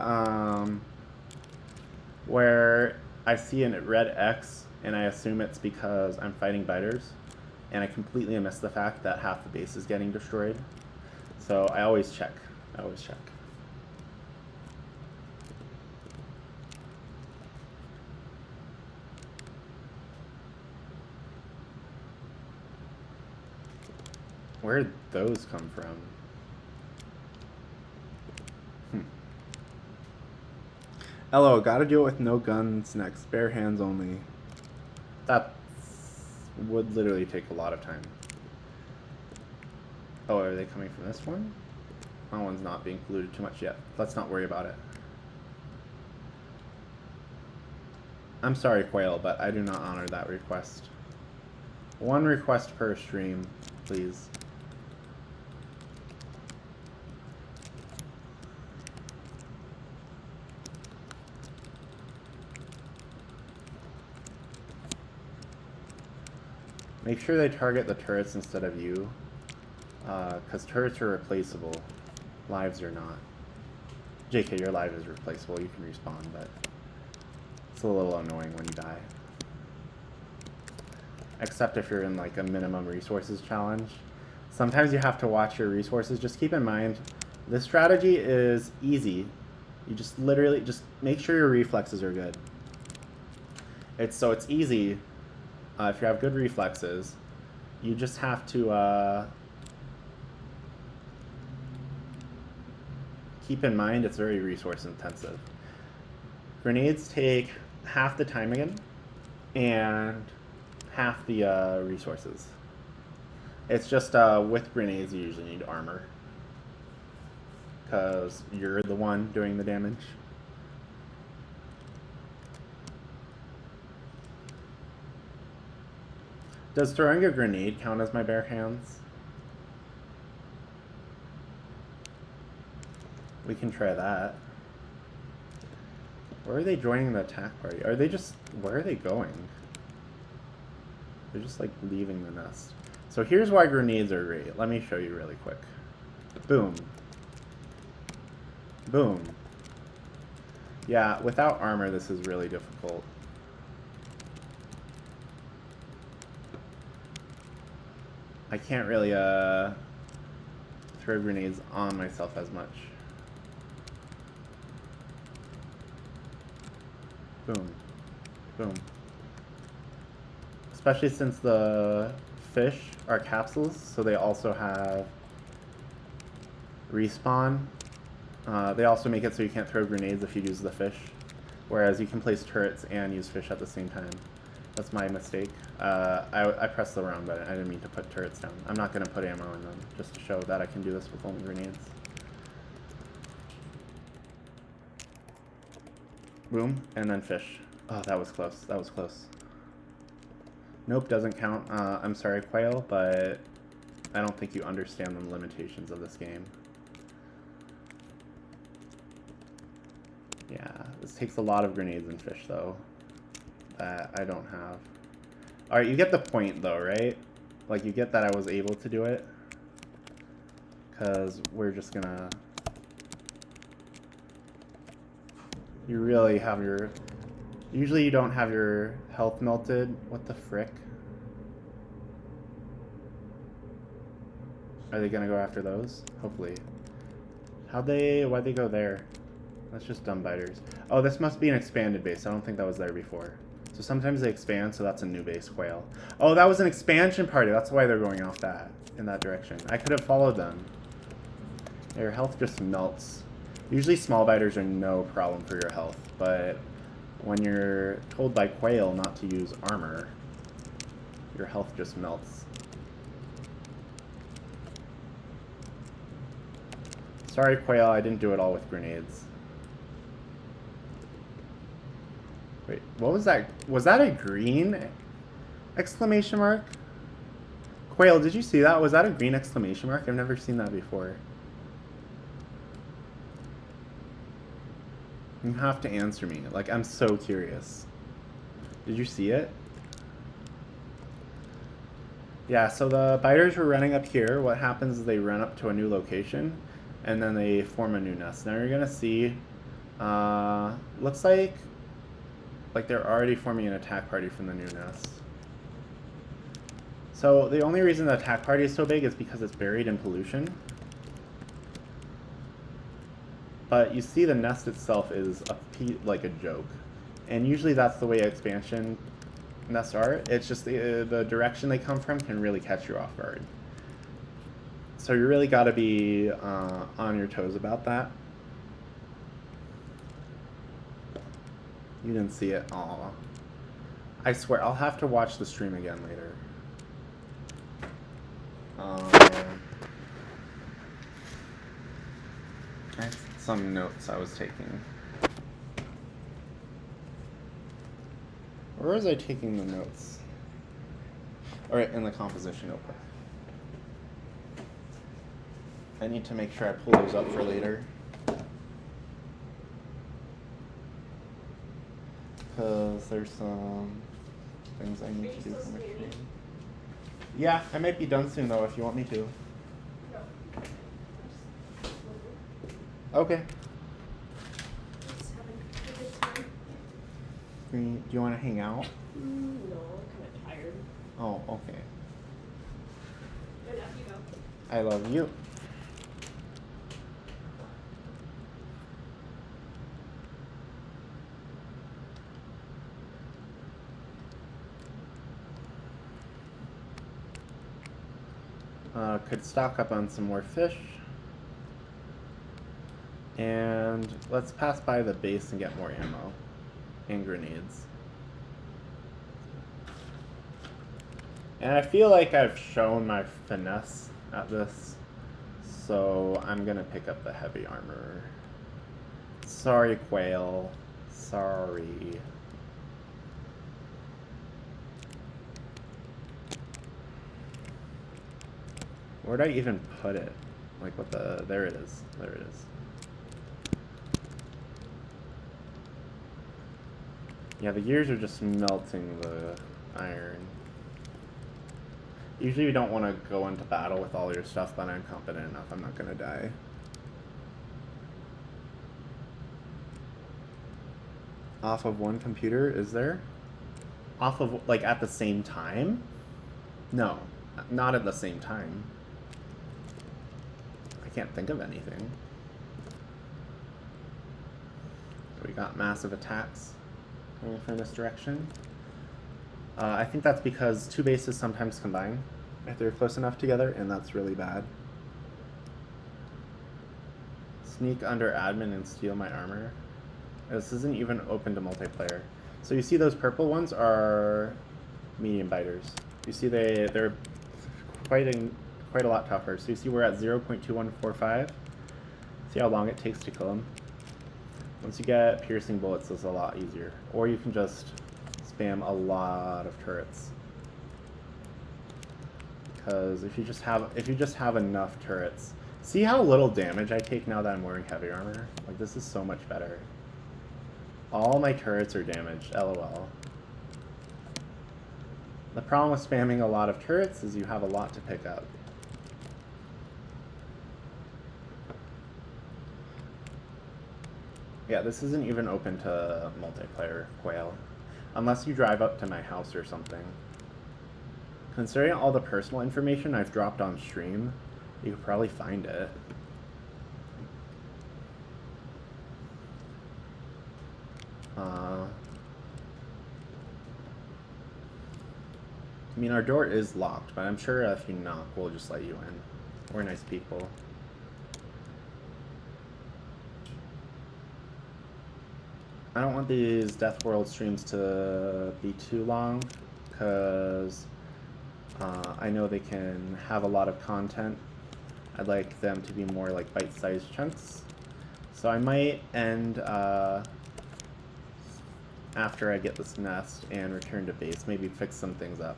where I see a red X, and I assume it's because I'm fighting biters, and I completely miss the fact that half the base is getting destroyed. So I always check. I always check. Where'd those come from? LO, gotta do it with no guns next. Bare hands only. That would literally take a lot of time. Oh, are they coming from this one? That one's not being polluted too much yet. Let's not worry about it. I'm sorry, Quail, but I do not honor that request. One request per stream, please. Make sure they target the turrets instead of you, because turrets are replaceable. Lives are not. JK, your live is replaceable. You can respawn, but it's a little annoying when you die. Except if you're in like a minimum resources challenge. Sometimes you have to watch your resources. Just keep in mind, this strategy is easy. You just literally just make sure your reflexes are good. It's easy. If you have good reflexes, you just have to keep in mind it's very resource intensive. Grenades take half the time again and half the resources. It's just with grenades you usually need armor because you're the one doing the damage. Does throwing a grenade count as my bare hands? We can try that. Where are they joining the attack party? Are they just... Where are they going? They're just like leaving the nest. So here's why grenades are great. Let me show you really quick. Boom. Boom. Yeah, without armor this is really difficult. I can't really throw grenades on myself as much. Boom. Boom. Especially since the fish are capsules, so they also have respawn. They also make it so you can't throw grenades if you use the fish, whereas you can place turrets and use fish at the same time. That's my mistake. I pressed the wrong button. I didn't mean to put turrets down. I'm not going to put ammo in them, just to show that I can do this with only grenades. Boom, and then fish. Oh, that was close. That was close. Nope, doesn't count. I'm sorry, Quail, but I don't think you understand the limitations of this game. Yeah, this takes a lot of grenades and fish, though, that I don't have. Alright, you get the point, though, right? Like, you get that I was able to do it. Because we're just gonna... You really have your... Usually you don't have your health melted. What the frick? Are they gonna go after those? Hopefully. Why'd they go there? That's just dumb biters. Oh, this must be an expanded base. I don't think that was there before. So sometimes they expand, so that's a new base, Quail. Oh, that was an expansion party. That's why they're going off in that direction. I could have followed them. Their health just melts. Usually small biters are no problem for your health, but when you're told by Quail not to use armor, your health just melts. Sorry, Quail, I didn't do it all with grenades. Wait, what was that? Was that a green exclamation mark? Quail, did you see that? Was that a green exclamation mark? I've never seen that before. You have to answer me. Like, I'm so curious. Did you see it? Yeah, so the biters were running up here. What happens is they run up to a new location, and then they form a new nest. Now you're gonna see, looks like they're already forming an attack party from the new nest. So the only reason the attack party is so big is because it's buried in pollution. But you see the nest itself is like a joke. And usually that's the way expansion nests are. It's just the direction they come from can really catch you off guard. So you really got to be on your toes about that. You didn't see it. Aw. I swear, I'll have to watch the stream again later. I have some notes I was taking. Where was I taking the notes? Alright, in the composition notebook. I need to make sure I pull those up for later. Because there's some things I need to do for my stream. Yeah, I might be done soon though if you want me to. Okay. Do you want to hang out? No, I'm kind of tired. Oh, okay. Good enough, you go. I love you. Could stock up on some more fish. And let's pass by the base and get more ammo and grenades. And I feel like I've shown my finesse at this, so I'm gonna pick up the heavy armor. Sorry, Quail. Sorry. Where'd I even put it? Like what the... There it is. There it is. Yeah, the gears are just melting the iron. Usually you don't want to go into battle with all your stuff, but I'm confident enough I'm not going to die. Off of one computer, is there? Off of, like, at the same time? No, not at the same time. I can't think of anything. So we got massive attacks coming from this direction. I think that's because two bases sometimes combine if they're close enough together, and that's really bad. Sneak under admin and steal my armor. This isn't even open to multiplayer. So you see those purple ones are medium biters. You see they're quite a lot tougher. So you see we're at 0.2145. See how long it takes to kill them. Once you get piercing bullets, it's a lot easier. Or you can just spam a lot of turrets. Because if you just have enough turrets, see how little damage I take now that I'm wearing heavy armor? Like, this is so much better. All my turrets are damaged, LOL. The problem with spamming a lot of turrets is you have a lot to pick up. Yeah, this isn't even open to multiplayer, Quail. Unless you drive up to my house or something. Considering all the personal information I've dropped on stream, you could probably find it. I mean, our door is locked, but I'm sure if you knock, we'll just let you in. We're nice people. I don't want these Deathworld streams to be too long, because I know they can have a lot of content. I'd like them to be more like bite-sized chunks. So I might end after I get this nest and return to base, maybe fix some things up.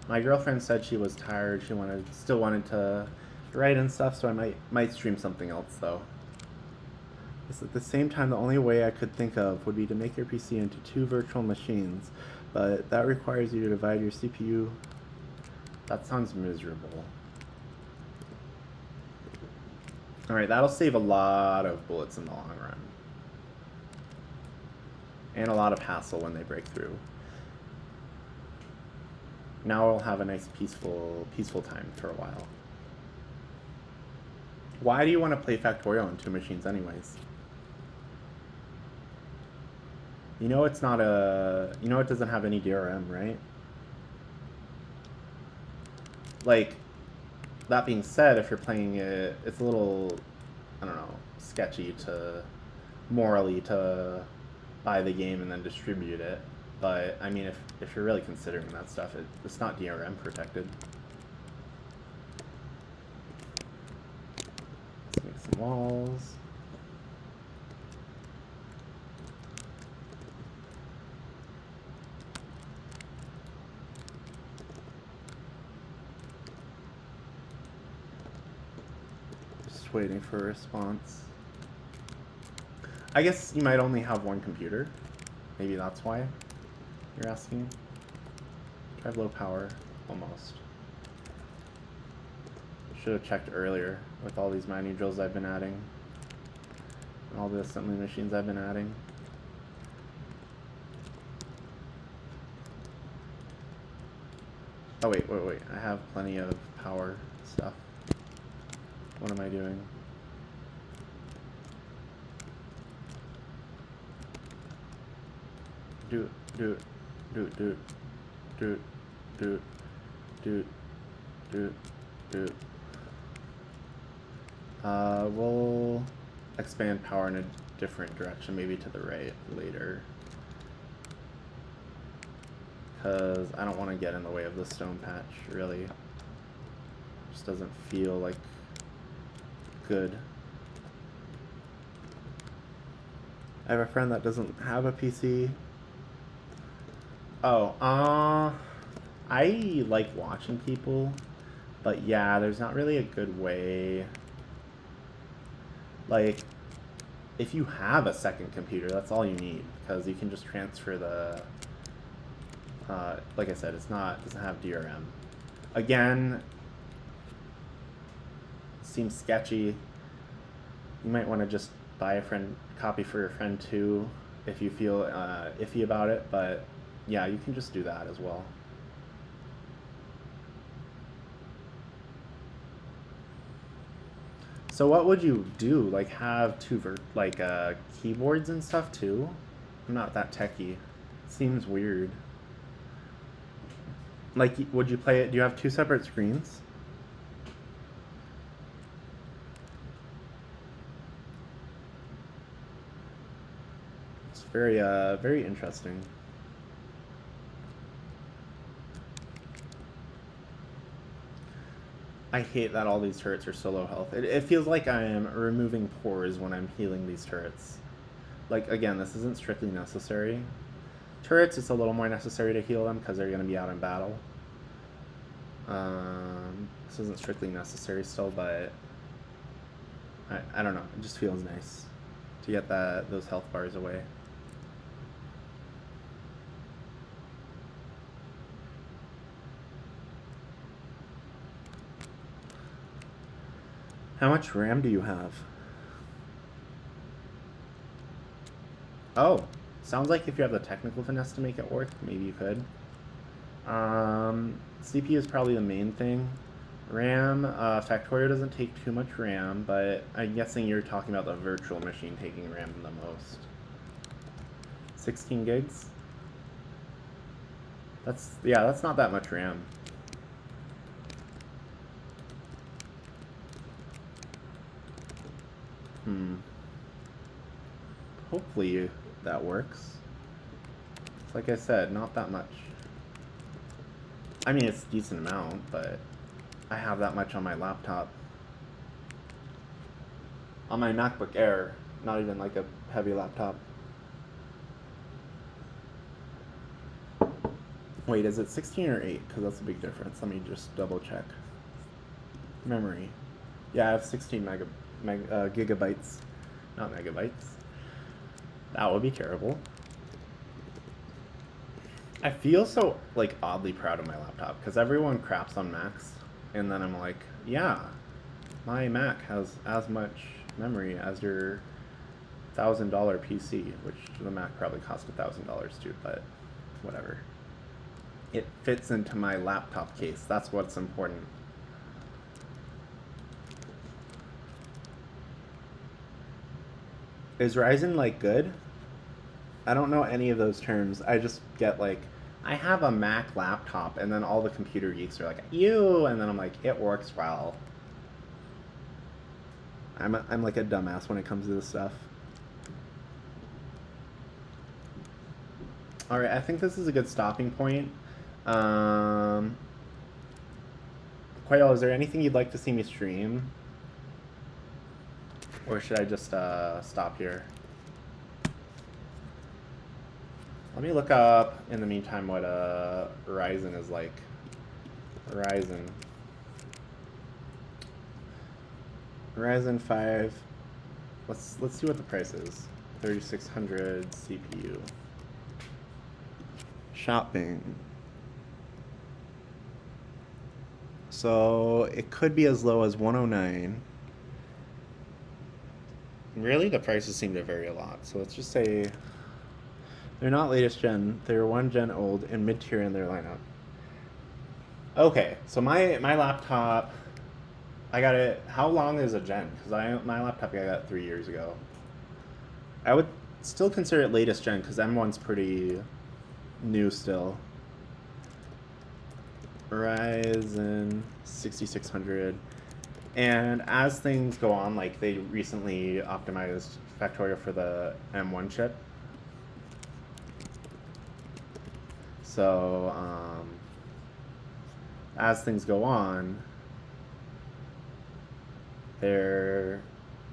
My girlfriend said she was tired, she still wanted to write and stuff, so I might stream something else though. At the same time, the only way I could think of would be to make your PC into 2 virtual machines, but that requires you to divide your CPU. That sounds miserable. Alright, that'll save a lot of bullets in the long run. And a lot of hassle when they break through. Now I'll have a nice peaceful time for a while. Why do you want to play Factorial on 2 machines anyways? You know it's not a... You know it doesn't have any DRM, right? Like, that being said, if you're playing it, it's a little, I don't know, sketchy to... morally to buy the game and then distribute it. But, I mean, if you're really considering that stuff, it's not DRM protected. Let's make some walls. Just waiting for a response. I guess you might only have one computer. Maybe that's why you're asking. Do I have low power? Almost. Should have checked earlier with all these mining drills I've been adding. And all the assembly machines I've been adding. Oh wait. I have plenty of power stuff. What am I doing? Do it. We'll expand power in a different direction, maybe to the right later. Because I don't want to get in the way of the stone patch, really. Just doesn't feel like good. I have a friend that doesn't have a PC. Oh, I like watching people, but yeah, there's not really a good way. Like, if you have a second computer, that's all you need, because you can just transfer the, like I said, doesn't have DRM. Again, seems sketchy. You might want to just buy a copy for your friend too, if you feel iffy about it, but yeah, you can just do that as well. So what would you do? Like have two keyboards and stuff too? I'm not that techie. Seems weird. Like, would you play it? Do you have 2 separate screens? It's very interesting. I hate that all these turrets are so low health. It feels like I am removing pores when I'm healing these turrets. Like, again, this isn't strictly necessary. Turrets, it's a little more necessary to heal them because they're going to be out in battle. This isn't strictly necessary still, but I don't know. It just feels nice to get those health bars away. How much RAM do you have? Oh, sounds like if you have the technical finesse to make it work, maybe you could. CPU is probably the main thing. RAM, Factorio doesn't take too much RAM, but I'm guessing you're talking about the virtual machine taking RAM the most. 16 gigs? That's not that much RAM. Hopefully that works. Like I said, not that much. I mean, it's a decent amount, but I have that much on my laptop. On my MacBook Air, not even like a heavy laptop. Wait, is it 16 or 8? Because that's a big difference. Let me just double check. Memory. Yeah, I have 16 gigabytes, not megabytes. That would be terrible. I feel so, like, oddly proud of my laptop, because everyone craps on Macs, and then I'm like, yeah, my Mac has as much memory as your $1,000 PC, which the Mac probably cost $1,000 too, but whatever. it fits into my laptop case. That's what's important. Is Ryzen like good? I don't know any of those terms. I just get like, I have a Mac laptop, and then all the computer geeks are like, you, and then I'm like, it works well. I'm like a dumbass when it comes to this stuff. All right, I think this is a good stopping point. Quail, is there anything you'd like to see me stream? Or should I just stop here? Let me look up, in the meantime, what Ryzen is like. Ryzen 5. Let's see what the price is. 3600 CPU. Shopping. So it could be as low as 109. Really, the prices seem to vary a lot. So let's just say they're not latest gen. They're one gen old and mid-tier in their lineup. Okay, so my laptop, I got it. How long is a gen? Because my laptop I got 3 years ago. I would still consider it latest gen because M1's pretty new still. Ryzen 6600. And as things go on, like they recently optimized Factorio for the M1 chip. So as things go on, they're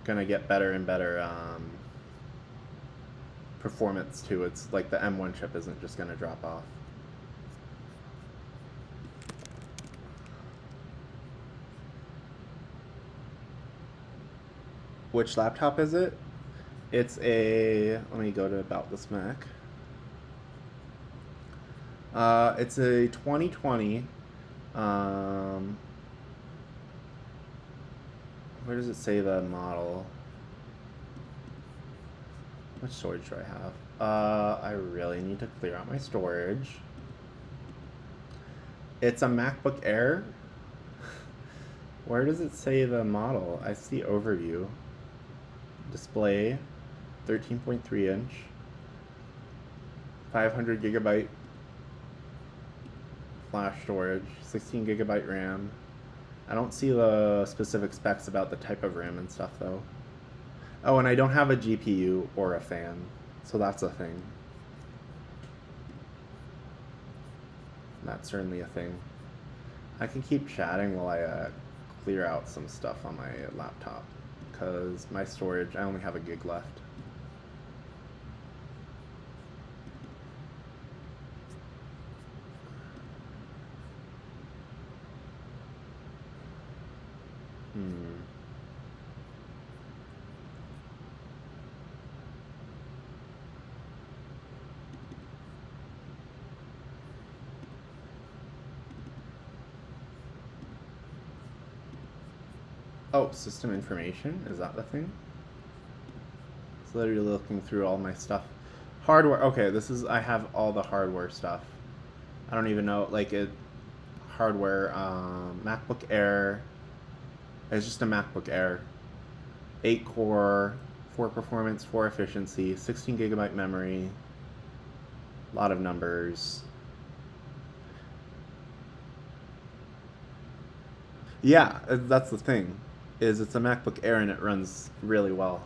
gonna get better and better performance too. It's like the M1 chip isn't just gonna drop off. Which laptop is it? It's a, let me go to About This Mac. It's a 2020. Where does it say the model? Which storage do I have? I really need to clear out my storage. It's a MacBook Air. Where does it say the model? I see overview. Display, 13.3 inch, 500 gigabyte flash storage, 16 gigabyte RAM. I don't see the specific specs about the type of RAM and stuff though. Oh, and I don't have a GPU or a fan, so that's a thing. That's certainly a thing. I can keep chatting while I clear out some stuff on my laptop, because my storage, I only have a gig left. Oh, system information? Is that the thing? It's literally looking through all my stuff. Hardware. Okay, this is, I have all the hardware stuff. I don't even know, like it, hardware, MacBook Air. It's just a MacBook Air. 8 core, 4 performance, 4 efficiency, 16 gigabyte memory. A lot of numbers. Yeah, that's the thing. Is it's a MacBook Air and it runs really well.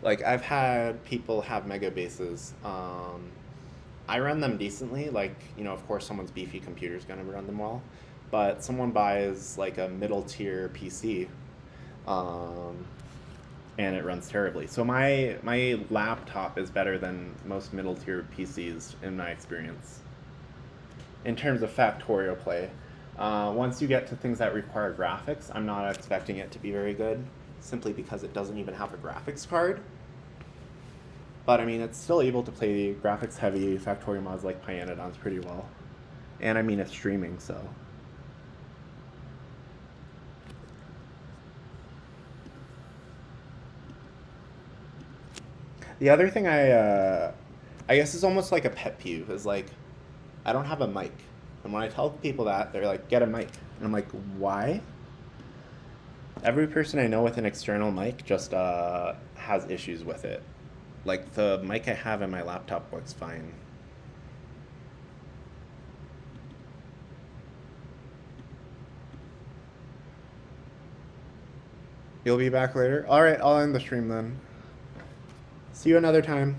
Like I've had people have mega bases. I run them decently. Like, you know, of course someone's beefy computer is gonna run them well, but someone buys like a middle tier PC, and it runs terribly. So my laptop is better than most middle tier PCs in my experience in terms of Factorio play. Once you get to things that require graphics, I'm not expecting it to be very good, simply because it doesn't even have a graphics card. But I mean, it's still able to play graphics heavy Factorio mods like Pyanodons pretty well. And I mean, it's streaming, so. The other thing I guess is almost like a pet peeve is like, I don't have a mic. And when I tell people that, they're like, get a mic. And I'm like, why? Every person I know with an external mic just has issues with it. Like the mic I have in my laptop works fine. You'll be back later? Alright, I'll end the stream then. See you another time.